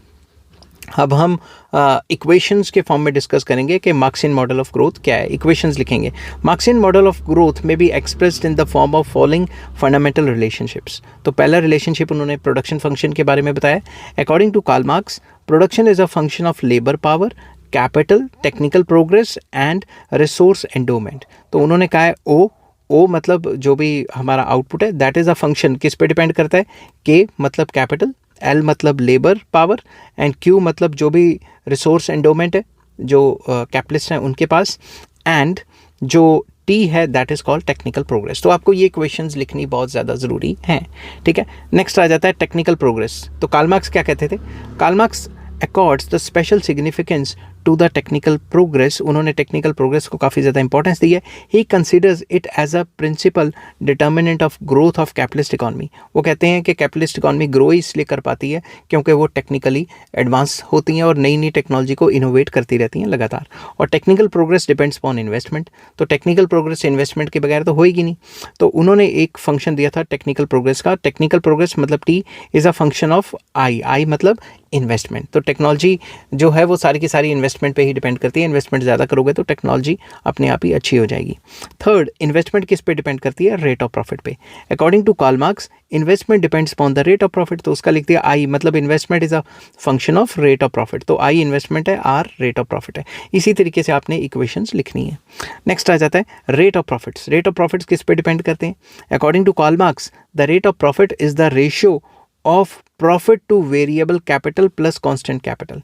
अब हम इक्वेशंस के फॉर्म में डिस्कस करेंगे कि मार्क्सियन मॉडल ऑफ ग्रोथ क्या है। इक्वेशंस लिखेंगे। मार्क्सियन मॉडल ऑफ ग्रोथ में be expressed in the form of following fundamental relationships. तो पहला रिलेशनशिप उन्होंने प्रोडक्शन फंक्शन के बारे में बताया। According to Karl Marx, production is a function of labour power, capital, technical progress and resource endowment. तो उन्होंने कहा है ओ मतलब जो भी हमारा आउटपुट है, दैट इज़ अ फंक्शन, किस पे डिपेंड करता है, के मतलब कैपिटल, एल मतलब लेबर पावर, एंड क्यू मतलब जो भी रिसोर्स एंडोमेंट है जो कैपिटलिस्ट हैं उनके पास, एंड जो टी है that is called technical progress. तो आपको ये इक्वेशंस लिखनी बहुत ज़्यादा ज़रूरी हैं, ठीक है। नेक्स्ट आ जाता है टेक्निकल प्रोग्रेस। तो कार्ल मार्क्स क्या कहते थे, Karl Marx accords the special significance to the technical progress। उन्होंने टेक्निकल प्रोग्रेस को काफ़ी ज़्यादा इंपॉर्टेंस दी है। He considers it as a principal determinant of growth of capitalist economy. वो कहते हैं कि कैपिटलिस्ट इकॉनमी ग्रो इसलिए कर पाती है क्योंकि वो टेक्निकली एडवांस होती हैं और नई नई टेक्नोलॉजी को इनोवेट करती रहती हैं लगातार। और technical progress depends upon investment. तो टेक्निकल प्रोग्रेस इन्वेस्टमेंट के बगैर तो होएगी नहीं। तो उन्होंने एक फंक्शन दिया था टेक्निकल प्रोग्रेस का। टेक्निकल प्रोग्रेस मतलब T is a function of I मतलब इन्वेस्टमेंट। तो टेक्नोलॉजी जो है वो सारी की सारी इन्वेस्टमेंट पे ही डिपेंड करती है। इन्वेस्टमेंट ज़्यादा करोगे तो टेक्नोलॉजी अपने आप ही अच्छी हो जाएगी। थर्ड, इन्वेस्टमेंट किस पे डिपेंड करती है, रेट ऑफ प्रॉफिट पे। According to Karl Marx, investment depends upon the rate of profit. तो उसका लिख दिया आई मतलब investment is a function of rate of profit. तो आई इन्वेस्टमेंट है, आर रेट ऑफ प्रॉफिट है। इसी तरीके से आपने इक्वेशंस लिखनी है। नेक्स्ट आ जाता है rate of profits. Rate of profits किस पे डिपेंड करते हैं। According to Karl Marx, the rate of profit is the ratio of profit to variable capital plus constant capital.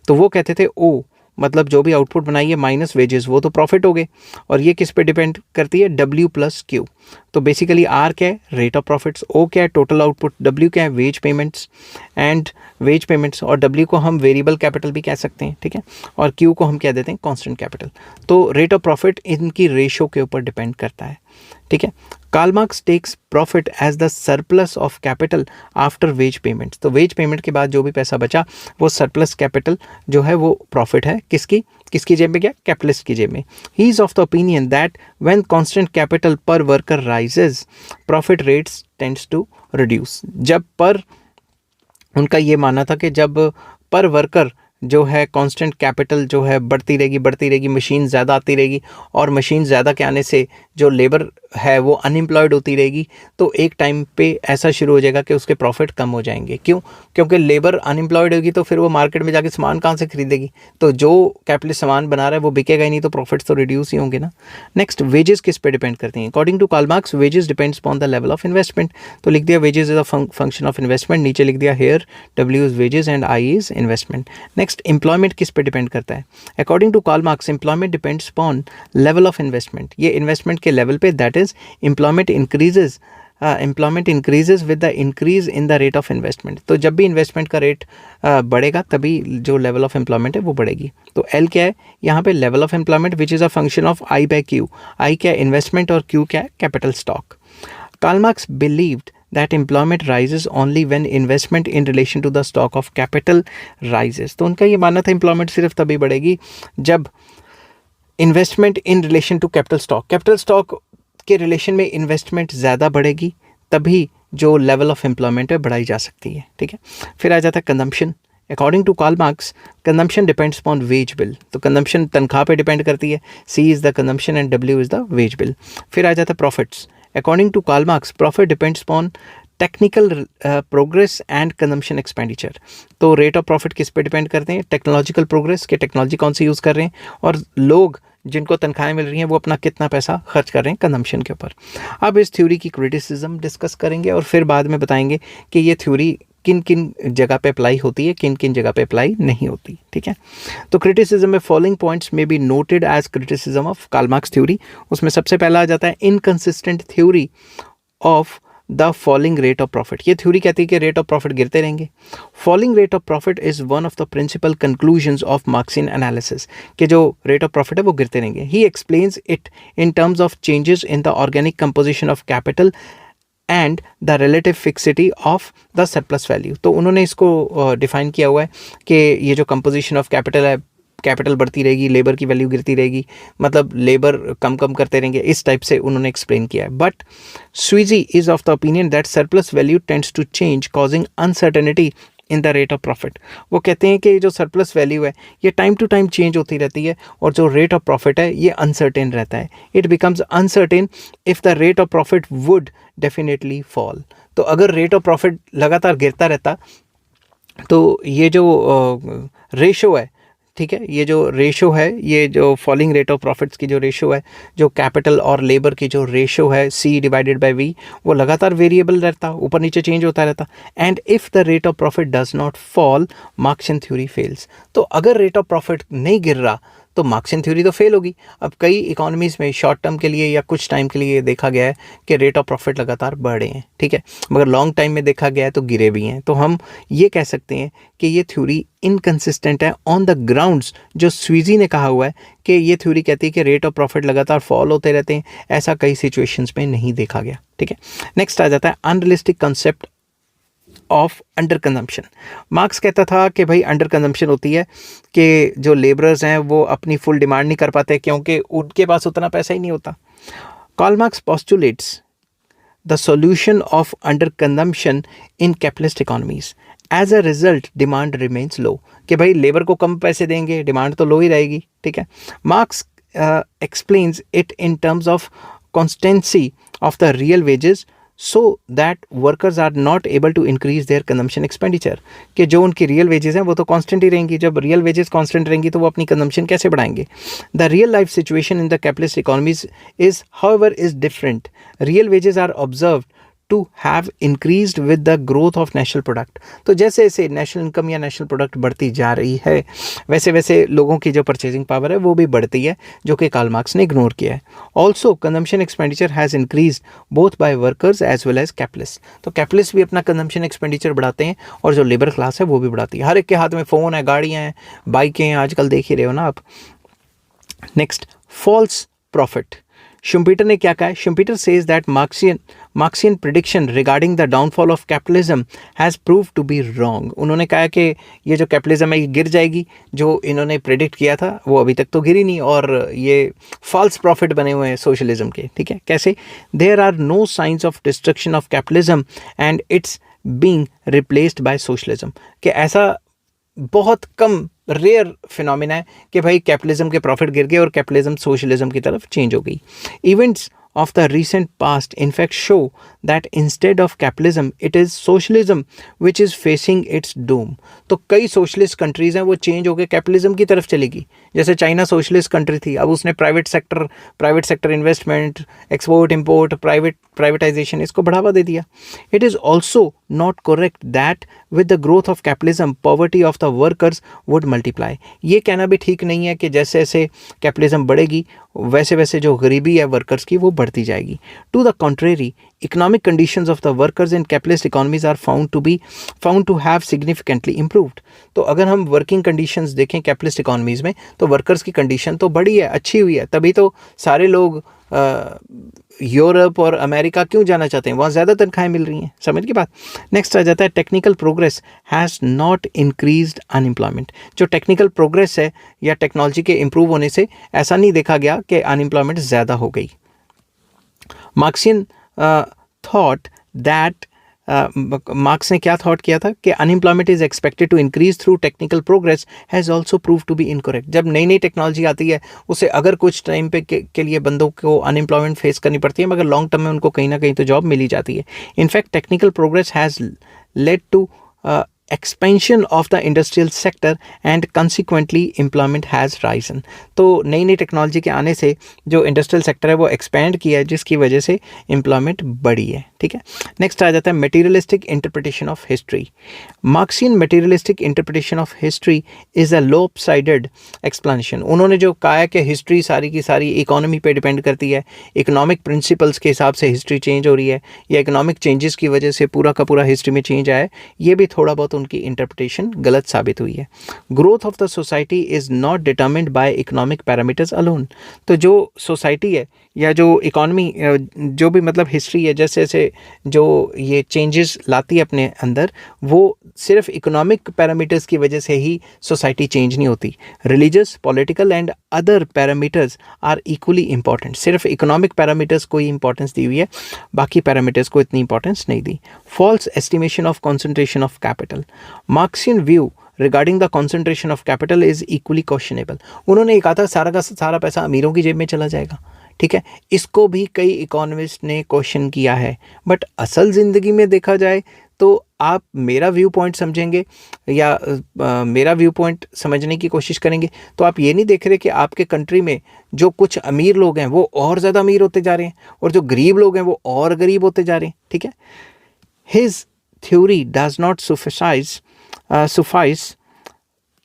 तो वो कहते थे ओ मतलब जो भी आउटपुट बनाइए माइनस वेजेस, वो तो प्रॉफिट हो गए। और ये किस पे डिपेंड करती है, डब्ल्यू प्लस क्यू। तो बेसिकली आर क्या है, रेट ऑफ प्रॉफिट्स, ओ क्या है, टोटल आउटपुट, डब्ल्यू क्या है, wage payments and wage payments, और डब्ल्यू को हम वेरिएबल कैपिटल भी कह सकते हैं, ठीक है। और क्यू को हम क्या देते हैं, कांस्टेंट कैपिटल। तो रेट ऑफ प्रॉफिट इनकी रेशो के ऊपर डिपेंड करता है, ठीक है। Karl Marx takes profit as the surplus of capital after wage payment. तो वेज पेमेंट के बाद जो भी पैसा बचा वो सरप्लस कैपिटल जो है वो प्रॉफिट है। किसकी जेब में, क्या, कैपिटलिस्ट की जेब में। He is of the opinion that when constant capital per worker rises, profit rates tends to reduce. जब पर, उनका ये मानना था कि जब पर वर्कर जो है कांस्टेंट कैपिटल जो है बढ़ती रहेगी, मशीन ज़्यादा आती रहेगी, और मशीन ज़्यादा के आने से जो लेबर है वो अनएम्प्लॉयड होती रहेगी, तो एक टाइम पे ऐसा शुरू हो जाएगा कि उसके प्रॉफिट कम हो जाएंगे। क्यों, क्योंकि लेबर अनएम्प्लॉयड होगी तो फिर वो मार्केट में जाके सामान कहाँ से खरीदेगी। तो जो कैपिटलिस्ट सामान बना रहा है वो बिकेगा ही नहीं, तो प्रॉफिट्स तो रिड्यूस ही होंगे ना। नेक्स्ट, वेजेस किस पे डिपेंड करती हैं। According to Karl Marx, wages depends upon the level of investment. तो लिख दिया wages is a function of investment, नीचे लिख दिया here W is wages and I is investment. Next, employment किस पे डिपेंड करता है। According to Karl Marx, employment depends upon level of investment. ये इन्वेस्टमेंट के लेवल पे, that is employment increases with the increase in the rate of investment. तो जब भी इन्वेस्टमेंट का रेट बढ़ेगा तभी जो लेवल ऑफ एम्प्लॉयमेंट है वो बढ़ेगी। तो एल क्या है यहाँ पे, level of employment which is a function of I by Q. I क्या है, इन्वेस्टमेंट, और क्यू क्या है, capital stock. Karl Marx believed that employment rises only when investment in relation to the stock of capital rises। तो उनका ये मानना था एम्प्लॉयमेंट सिर्फ तभी बढ़ेगी जब investment in relation to capital stock के रिलेशन में इन्वेस्टमेंट ज़्यादा बढ़ेगी, तभी जो लेवल ऑफ एम्प्लॉयमेंट है बढ़ाई जा सकती है, ठीक है। फिर आ जाता है consumption. According to Karl Marx, consumption depends upon wage bill. तो कंजम्पशन तनख्वाह पे डिपेंड करती है, C is the consumption and W is the wage bill. फिर आ जाता है profits. According to Karl Marx, profit depends upon technical progress and consumption expenditure. तो रेट ऑफ प्रॉफिट किस पे डिपेंड करते हैं, टेक्नोलॉजिकल प्रोग्रेस, के टेक्नोलॉजी कौन सी यूज़ कर रहे हैं, और लोग जिनको तनख्वाहें मिल रही हैं वो अपना कितना पैसा खर्च कर रहे हैं कंजम्पशन के ऊपर। अब इस थ्योरी की क्रिटिसिज्म डिस्कस करेंगे और फिर बाद में बताएंगे कि ये थ्योरी किन किन जगह पे अप्लाई होती है, किन किन जगह पे अप्लाई नहीं होती। ठीक है, तो क्रिटिसिज्म में फॉलोइंग पॉइंट्स में be noted as criticism of Karl Marx theory. उसमें सबसे पहला आ जाता है inconsistent theory of the falling rate of profit. ये थ्योरी कहती है कि रेट ऑफ प्रॉफिट गिरते रहेंगे। Falling rate of profit is one of the principal conclusions of Marxian analysis, कि जो रेट ऑफ प्रॉफिट है वो गिरते रहेंगे। He explains it in terms of changes in the organic composition of capital and the relative fixity of the surplus value. तो उन्होंने इसको define किया हुआ है कि ये जो कंपोजिशन ऑफ कैपिटल है, कैपिटल बढ़ती रहेगी, लेबर की वैल्यू गिरती रहेगी, मतलब लेबर कम कम करते रहेंगे, इस टाइप से उन्होंने एक्सप्लेन किया है। But Sweezy is of the opinion that surplus value tends to change causing uncertainty in the rate of profit. वो कहते हैं कि जो सरप्लस वैल्यू है ये टाइम टू टाइम चेंज होती रहती है और जो रेट ऑफ प्रॉफिट है ये अनसर्टेन रहता है। It becomes uncertain if the rate of profit would definitely fall. तो अगर रेट ऑफ प्रॉफिट लगातार गिरता रहता तो ये जो रेशो है, ठीक है, ये जो रेशो है, ये जो फॉलिंग रेट ऑफ प्रॉफिट्स की जो रेशो है, जो कैपिटल और लेबर की जो रेशो है C/V, वो लगातार वेरिएबल रहता, ऊपर नीचे चेंज होता रहता। And if the rate of profit does not fall, Marxian theory fails. तो अगर रेट ऑफ प्रॉफिट नहीं गिर रहा तो मार्क्सियन थ्योरी तो फेल होगी। अब कई इकोनॉमीज़ में शॉर्ट टर्म के लिए या कुछ टाइम के लिए देखा गया है कि रेट ऑफ प्रॉफिट लगातार बढ़े हैं, ठीक है, मगर लॉन्ग टाइम में देखा गया है तो गिरे भी हैं। तो हम ये कह सकते हैं कि ये थ्योरी इनकंसिस्टेंट है ऑन द ग्राउंड्स जो स्वीजी ने कहा हुआ है कि ये थ्योरी कहती है कि रेट ऑफ प्रॉफिट लगातार फॉल होते रहते हैं। ऐसा कई सिचुएशंस में नहीं देखा गया। ठीक है, नेक्स्ट आ जाता है unrealistic concept of under consumption. Marks कहता था कि भाई अंडर कंजम्पशन होती है कि जो लेबरर्स हैं वो अपनी फुल डिमांड नहीं कर पाते क्योंकि उनके पास उतना पैसा ही नहीं होता। Karl Marx postulates the solution of under consumption in capitalist economies. As a result demand remains low, कि भाई लेबर को कम पैसे देंगे, डिमांड तो लो ही रहेगी। ठीक है, marks explains it in terms of constituency of the real wages so that workers are not able to increase their consumption expenditure, कि जो उनकी रियल वेजेस हैं वो तो कांस्टेंट ही रहेंगी। जब रियल वेजेस कांस्टेंट रहेंगी तो वो अपनी कंजम्पशन कैसे बढ़ाएंगे। The real life situation in the capitalist economies is however is different. Real wages are observed to have increased with the growth of national product. तो जैसे जैसे नेशनल इनकम या नेशनल प्रोडक्ट बढ़ती जा रही है वैसे वैसे लोगों की जो परचेजिंग पावर है वो भी बढ़ती है, जो कि कार्ल मार्क्स ने इग्नोर किया है। Also consumption expenditure has increase both by workers as well as capitalist. तो कैपिटलिस्ट भी अपना कंजम्पशन एक्सपेंडिचर बढ़ाते हैं और जो लेबर क्लास है वो भी बढ़ाती है। हर एक के हाथ में फ़ोन है, गाड़ियाँ हैं, बाइकें हैं, आजकल देख ही रहे हो ना आप। Next, false profit. शुम्पीटर ने क्या कहा है? Schumpeter says that Marxian prediction regarding the downfall of capitalism has prove to be wrong. उन्होंने कहा कि ये जो कैपिटलिज्म है ये गिर जाएगी, जो इन्होंने प्रिडिक्ट किया था वो अभी तक तो गिरी नहीं और ये फॉल्स प्रॉफिट बने हुए हैं सोशलिज्म के। ठीक है, कैसे? There are no signs of destruction of capitalism and its being replaced by socialism, कि ऐसा बहुत कम रेयर फिनोमिना है कि भाई कैपिटलिज्म के प्रॉफिट गिर गए और कैपिटलिज्म सोशलिज्म की तरफ चेंज हो गई। Events of the recent past in fact show that instead of capitalism it is socialism which is facing its doom। तो कई सोशलिस्ट कंट्रीज हैं वो चेंज होकर कैपिटलिज्म की तरफ चलेगी। जैसे चाइना सोशलिस्ट कंट्री थी, अब उसने private sector investment, export import, privatisation इसको बढ़ावा दे दिया। It is also not correct that with the growth of capitalism poverty of the workers would multiply. ये कहना भी ठीक नहीं है कि जैसे जैसे कैपिटलिज्म बढ़ेगी वैसे वैसे जो गरीबी है वर्कर्स की वो बढ़ती जाएगी। To the contrary, economic conditions of the workers in capitalist economies are found to have significantly improved. तो अगर हम वर्किंग कंडीशंस देखें कैपिटलिस्ट इकोनॉमीज में तो वर्कर्स की कंडीशन तो बढ़ी है, अच्छी हुई है, तभी तो सारे लोग यूरोप और अमेरिका क्यों जाना चाहते हैं, वहाँ ज़्यादा तनख्वाहें मिल रही हैं। समझ की बात। नेक्स्ट आ जाता है technical progress has not increased unemployment. जो टेक्निकल प्रोग्रेस है या टेक्नोलॉजी के इम्प्रूव होने से ऐसा नहीं देखा गया कि अनएम्प्लॉयमेंट ज़्यादा हो गई। मार्क्सियन थॉट दैट मार्क्स ने क्या थॉट किया था कि unemployment is expected to increase through technical progress has also prove to be incorrect. जब नई नई टेक्नोलॉजी आती है उससे अगर कुछ टाइम पे के लिए बंदों को अनएम्प्लॉयमेंट फेस करनी पड़ती है मगर लॉन्ग टर्म में उनको कहीं ना कहीं तो जॉब मिल ही जाती है। In fact technical progress has led to expansion of the industrial sector and consequently employment has risen. तो नई नई टेक्नोलॉजी के आने से जो इंडस्ट्रियल सेक्टर है वो एक्सपेंड किया है, जिसकी वजह से एम्प्लॉयमेंट बढ़ी है। ठीक है, नेक्स्ट आ जाता है materialistic interpretation of history. Marxian materialistic interpretation of history is a lopsided explanation. उन्होंने जो कहा है कि हिस्ट्री सारी की सारी इकोनॉमी पे डिपेंड करती है, इकोनॉमिक प्रिंसिपल्स के हिसाब से हिस्ट्री चेंज हो रही है, या इकोनॉमिक चेंजेस की वजह से पूरा का पूरा हिस्ट्री में चेंज आया है, ये भी थोड़ा बहुत उनकी इंटरप्रिटेशन गलत साबित हुई है। Growth of the society is not determined by economic parameters alone. तो जो सोसाइटी है या जो इकोनॉमी, जो भी मतलब हिस्ट्री है, जैसे जैसे जो ये चेंजेस लाती है अपने अंदर, वो सिर्फ इकोनॉमिक पैरामीटर्स की वजह से ही सोसाइटी चेंज नहीं होती। Religious, political and other parameters are equally important. सिर्फ इकोनॉमिक पैरामीटर्स को ही इंपॉर्टेंस दी हुई है, बाकी पैरामीटर्स को इतनी इंपॉर्टेंस नहीं दी। False estimation of concentration of capital. Marxian view regarding the concentration of capital is equally questionable. उन्होंने ये कहा था सारा का सारा पैसा अमीरों की जेब में चला जाएगा। ठीक है, इसको भी कई इकोनॉमिस्ट ने क्वेश्चन किया है, बट असल ज़िंदगी में देखा जाए तो आप मेरा व्यू पॉइंट समझेंगे या मेरा व्यू पॉइंट समझने की कोशिश करेंगे तो आप ये नहीं देख रहे कि आपके कंट्री में जो कुछ अमीर लोग हैं वो और ज़्यादा अमीर होते जा रहे हैं और जो गरीब लोग हैं वो और गरीब होते जा रहे हैं। ठीक है, his theory does not suffice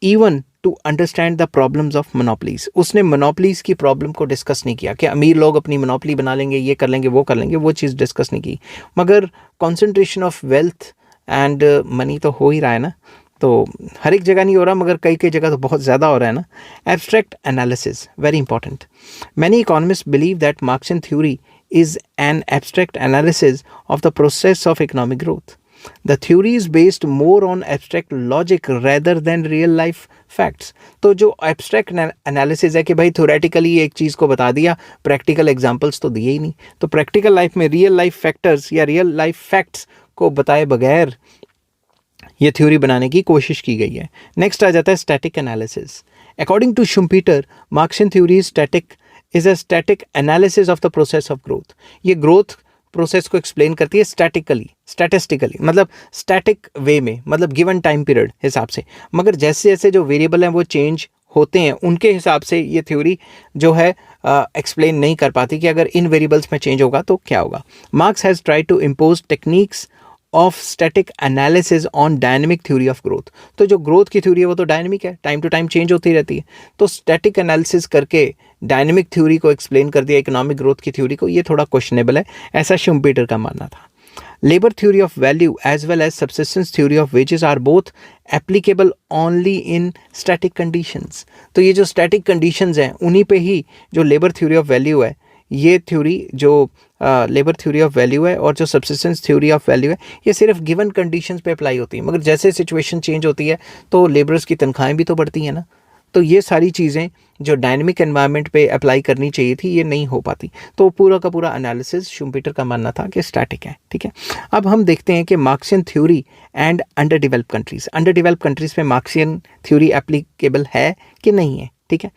even to understand the problems of monopolies. उसने मोनोपलीज की प्रॉब्लम को डिस्कस नहीं किया कि अमीर लोग अपनी मोनोपली बना लेंगे, ये कर लेंगे, वो कर लेंगे, वो चीज़ डिस्कस नहीं की। मगर concentration of wealth and money तो हो ही रहा है ना, तो हर एक जगह नहीं हो रहा मगर कई कई जगह तो बहुत ज़्यादा हो रहा है ना। Abstract analysis very important. Many economist believe that Marxian theory is an abstract analysis of the process of economic growth. The theory is based more on abstract logic rather than real life facts. तो जो abstract analysis है कि भाई theoretically एक चीज़ को बता दिया, practical examples तो दिए ही नहीं, तो practical life में real life factors या real life facts को बताए बगैर ये थ्योरी बनाने की कोशिश की गई है। नेक्स्ट आ जाता है static analysis. According to Schumpeter, Marxian theory static is a static analysis of the process of growth. ये ग्रोथ प्रोसेस को एक्सप्लेन करती है स्टैटिस्टिकली, मतलब स्टैटिक वे में, मतलब गिवन टाइम पीरियड हिसाब से। मगर जैसे जैसे जो वेरिएबल हैं वो चेंज होते हैं, उनके हिसाब से ये थ्योरी जो है एक्सप्लेन नहीं कर पाती कि अगर इन वेरिएबल्स में चेंज होगा तो क्या होगा। Marx has try to impose techniques of static analysis on dynamic theory of growth. तो जो ग्रोथ की थ्योरी है वो तो डायनेमिक है, टाइम टू टाइम चेंज होती रहती है, तो स्टैटिक एनालिसिस करके डायनेमिक थ्योरी को एक्सप्लेन कर दिया इकोनॉमिक ग्रोथ की थ्योरी को, ये थोड़ा क्वेश्चनेबल है, ऐसा शुम्पीटर का मानना था। Labour theory of value as well as subsistence theory of wages are both applicable only in static conditions. तो ये जो स्टैटिक कंडीशंस हैं उन्हीं पे ही जो लेबर थ्योरी ऑफ वैल्यू है, ये थ्योरी जो लेबर थ्योरी ऑफ वैल्यू है और जो सब्सिस्टेंस थ्योरी ऑफ वैल्यू है, ये सिर्फ गिवन कंडीशंस पे अप्लाई होती है। मगर जैसे सिचुएशन चेंज होती है तो लेबर्स की तनख्वाहें भी तो बढ़ती हैं ना, तो ये सारी चीज़ें जो डायनेमिक एनवायरनमेंट पे अप्लाई करनी चाहिए थी ये नहीं हो पाती। तो पूरा का पूरा एनालिसिस शुम्पीटर का मानना था कि स्टैटिक है। ठीक है, अब हम देखते हैं कि Marxian theory and under develop countries पे मार्क्सियन थ्योरी एप्लीकेबल है कि नहीं है। ठीक है,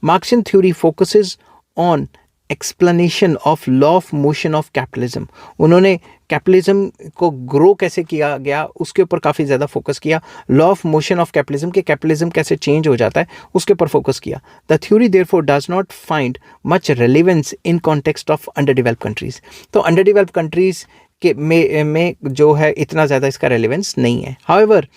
Marxian theory focuses on explanation of law of motion of capitalism. उन्होंने कैपिटलिज्म को ग्रो कैसे किया गया उसके ऊपर काफ़ी ज़्यादा फोकस किया। Law of motion of capitalism के कैपिटलिज्म कैसे चेंज हो जाता है उसके ऊपर फोकस किया। The theory therefore does not find much relevance in context of under developed countries. तो अंडर डेवलप्ड कंट्रीज़ के में जो है इतना ज़्यादा इसका रेलिवेंस नहीं है। However,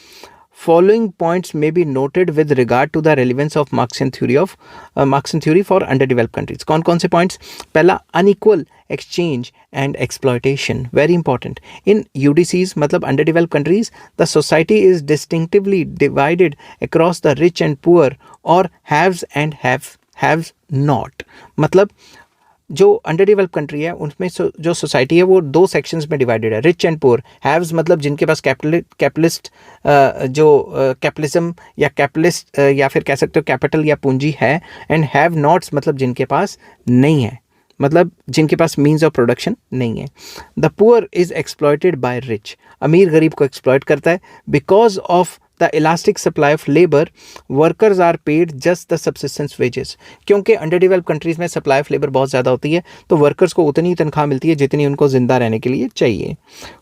following points may be noted with regard to the relevance of Marxian theory for underdeveloped countries. कौन कौन से points? पहला, unequal exchange and exploitation, very important. In UDCs मतलब underdeveloped countries, the society is distinctively divided across the rich and poor or haves and haves not. मतलब जो under develop country है उनमें जो सोसाइटी है वो दो सेक्शंस में डिवाइडेड है, रिच एंड पुअर। हैव्स मतलब जिनके पास कैपिटलिस्ट कैपिटलिज्म या कैपिटलिस्ट या फिर कह सकते हो कैपिटल या पूंजी है, एंड हैव नॉट्स मतलब जिनके पास नहीं है, मतलब जिनके पास मीन्स ऑफ प्रोडक्शन नहीं है। The poor is exploited by rich, अमीर गरीब को एक्सप्लॉयट करता है। Because of the elastic supply of labour, workers are paid just the subsistence wages. क्योंकि अंडर डेवलप कंट्रीज़ में सप्लाई ऑफ लेबर बहुत ज़्यादा होती है तो वर्कर्स को उतनी तनख्वाह मिलती है जितनी उनको ज़िंदा रहने के लिए चाहिए।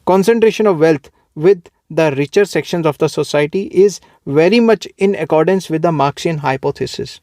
Concentration of wealth with the richer sections of the society is very much in accordance with the Marxian hypothesis.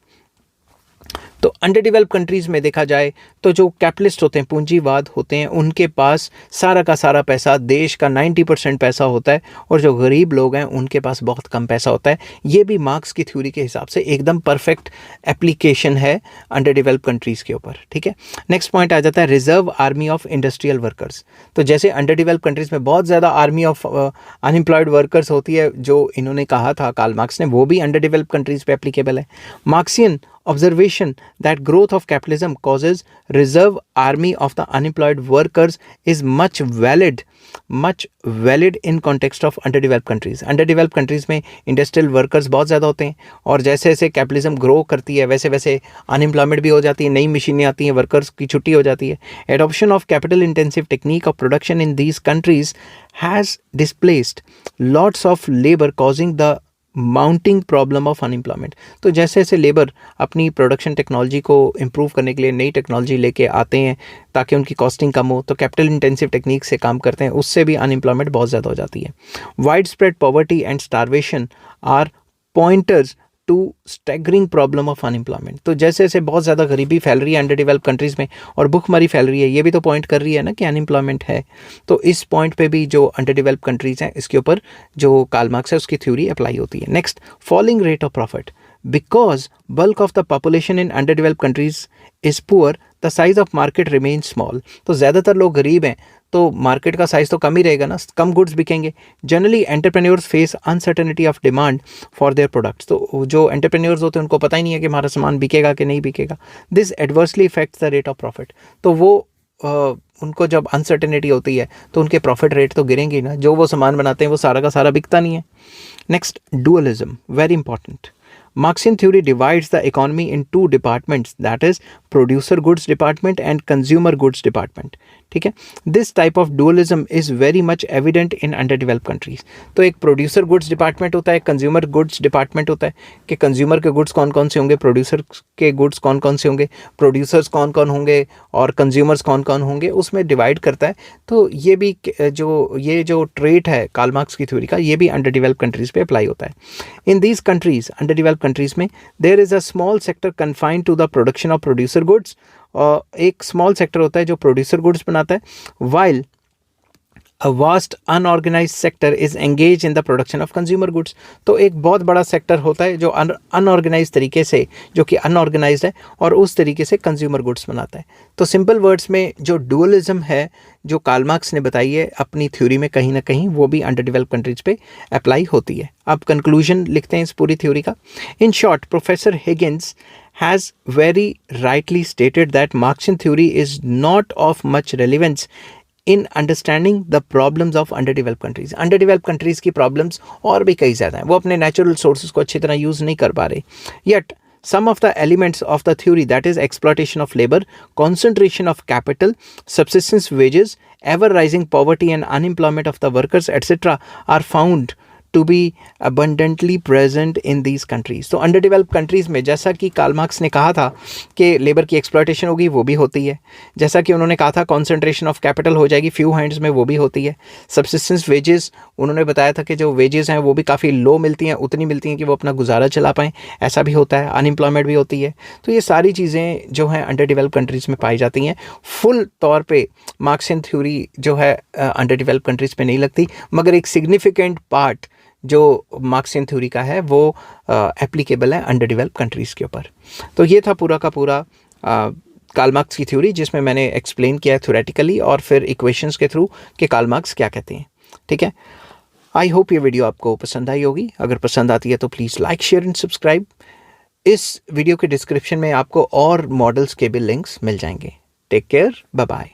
तो अंडर डेवलप कंट्रीज़ में देखा जाए तो जो कैपिटलिस्ट होते हैं, पूंजीवाद होते हैं, उनके पास सारा का सारा पैसा, देश का 90% पैसा होता है, और जो गरीब लोग हैं उनके पास बहुत कम पैसा होता है। ये भी मार्क्स की थ्योरी के हिसाब से एकदम परफेक्ट एप्लीकेशन है अंडर डेवलप कंट्रीज़ के ऊपर, ठीक है। नेक्स्ट पॉइंट आ जाता है reserve army of industrial workers. तो जैसे अंडर डेवलप कंट्रीज़ में बहुत ज़्यादा आर्मी ऑफ अनएम्प्लॉयड वर्कर्स होती है, जो इन्होंने कहा था कार्ल मार्क्स ने, वो भी अंडर डेवलप कंट्रीज़ पे एप्लीकेबल है। Marxian observation that growth of capitalism causes reserve army of the unemployed workers is much valid in context of underdeveloped countries. Underdeveloped countries में इंडस्ट्रियल वर्कर्स बहुत ज़्यादा होते हैं, और जैसे जैसे कैपिटलिज्म ग्रो करती है वैसे वैसे अनएम्प्लॉयमेंट भी हो जाती है, नई मशीनें आती हैं, वर्कर्स की छुट्टी हो जाती है। Adoption of capital intensive technique of production in these countries has displaced lots of labour causing the mounting problem of unemployment. तो जैसे जैसे लेबर अपनी प्रोडक्शन टेक्नोलॉजी को इम्प्रूव करने के लिए नई टेक्नोलॉजी लेके आते हैं ताकि उनकी कॉस्टिंग कम हो, तो कैपिटल इंटेंसिव टेक्निक से काम करते हैं, उससे भी अनएम्प्लॉयमेंट बहुत ज़्यादा हो जाती है। Wide spread poverty and starvation are pointers to staggering problem of unemployment. तो जैसे जैसे बहुत ज़्यादा गरीबी फैल रही है अंडर डेवलप कंट्रीज़ में, और भुखमरी फैल रही है, ये भी तो पॉइंट कर रही है ना कि अनएम्प्लॉयमेंट है। तो इस पॉइंट पे भी जो अंडर डेवलप कंट्रीज़ हैं, इसके ऊपर जो कार्ल मार्क्स है उसकी थ्योरी अप्लाई होती है। Next, falling rate of profit. Because bulk of the population in under develop countries is poor, the size of market remain small. तो ज़्यादातर लोग गरीब हैं तो मार्केट का साइज़ तो कम ही रहेगा ना, कम गुड्स बिकेंगे। Generally entrepreneurs face uncertainty of demand for their products. तो जो एंटरप्रेन्योर्स होते हैं उनको पता ही नहीं है कि हमारा सामान बिकेगा कि नहीं बिकेगा। This adversely effects the rate of profit. तो वो उनको जब अनसर्टेनिटी होती है तो उनके प्रॉफिट रेट तो गिरेंगे ना, जो वो सामान बनाते हैं वो सारा का सारा बिकता नहीं है। Next, dualism, very important. Marxian theory divides the economy in two departments, that is producer goods department and consumer goods department. ठीक है, this type of dualism is very much evident in under develop countries. तो एक producer goods department होता है, consumer goods department होता है कि consumer के गुड्स कौन कौन से होंगे, प्रोड्यूसर के गुड्स कौन कौन से होंगे, प्रोड्यूसर्स कौन कौन होंगे और कंज्यूमर्स कौन कौन होंगे, उसमें डिवाइड करता है। तो ये भी जो ट्रेट है कार्ल मार्क्स की थ्योरी का, ये भी अंडर डेवलप कंट्रीज़ पे अप्लाई होता है। In these countries, under develop countries में, there is a small sector confined to the production of producer goods. एक स्मॉल सेक्टर होता है जो प्रोड्यूसर गुड्स बनाता है, while a vast unorganise sector is engage in the production of consumer goods. तो एक बहुत बड़ा सेक्टर होता है जो अनऑर्गेनाइज तरीके से, जो कि अनऑर्गेनाइज है और उस तरीके से कंज्यूमर गुड्स बनाता है। तो सिंपल वर्ड्स में जो डुअलिज्म है जो कार्ल मार्क्स ने बताई है अपनी थ्योरी में, कहीं ना कहीं वो भी अंडर डेवलप कंट्रीज पे अप्लाई होती है। अब कंक्लूजन लिखते हैं इस पूरी थ्योरी का। In short, professor Higgins has very rightly stated that Marxian theory is not of much relevance in understanding the problems of underdeveloped countries. Underdeveloped countries की problems और भी कई ज़्यादा हैं, वो अपने natural sources को अच्छी तरह use नहीं कर पा रहे। Yet some of the elements of the theory, that is exploitation of labor, concentration of capital, subsistence wages, ever rising poverty and unemployment of the workers, etc. are found to be abundantly present in these countries. तो under develop countries में, जैसा कि Karl Marx ने कहा था कि labour की exploitation होगी, वो भी होती है। जैसा कि उन्होंने कहा था कॉन्सेंट्रेशन ऑफ कैपिटल हो जाएगी फ्यू हैंड्स में, वो भी होती है। सब्सिस्टेंस वेजेस, उन्होंने बताया था कि जो वेजेस हैं वो भी काफ़ी लो मिलती हैं, उतनी मिलती हैं कि वो अपना गुजारा चला पाएँ, ऐसा भी होता है। अनएम्प्लॉयमेंट भी होती है। तो ये सारी चीज़ें जो हैं अंडर डेवलप कंट्रीज़ में पाई जाती हैं। फुल तौर पे मार्क्सियन थ्योरी जो है अंडर डेवलप कंट्रीज़ में नहीं लगती, मगर एक सिग्निफिकेंट पार्ट जो मार्क्सियन थ्योरी का है वो एप्लीकेबल है अंडर डेवलप कंट्रीज़ के ऊपर। तो ये था पूरा का पूरा कार्ल मार्क्स की थ्योरी, जिसमें मैंने एक्सप्लेन किया थ्योरेटिकली और फिर इक्वेशंस के थ्रू कि कार्ल मार्क्स क्या कहते हैं। ठीक है, आई होप ये वीडियो आपको पसंद आई होगी। अगर पसंद आती है तो please like, share and subscribe. इस वीडियो के डिस्क्रिप्शन में आपको और मॉडल्स के भी लिंक्स मिल जाएंगे। Take care, bye bye.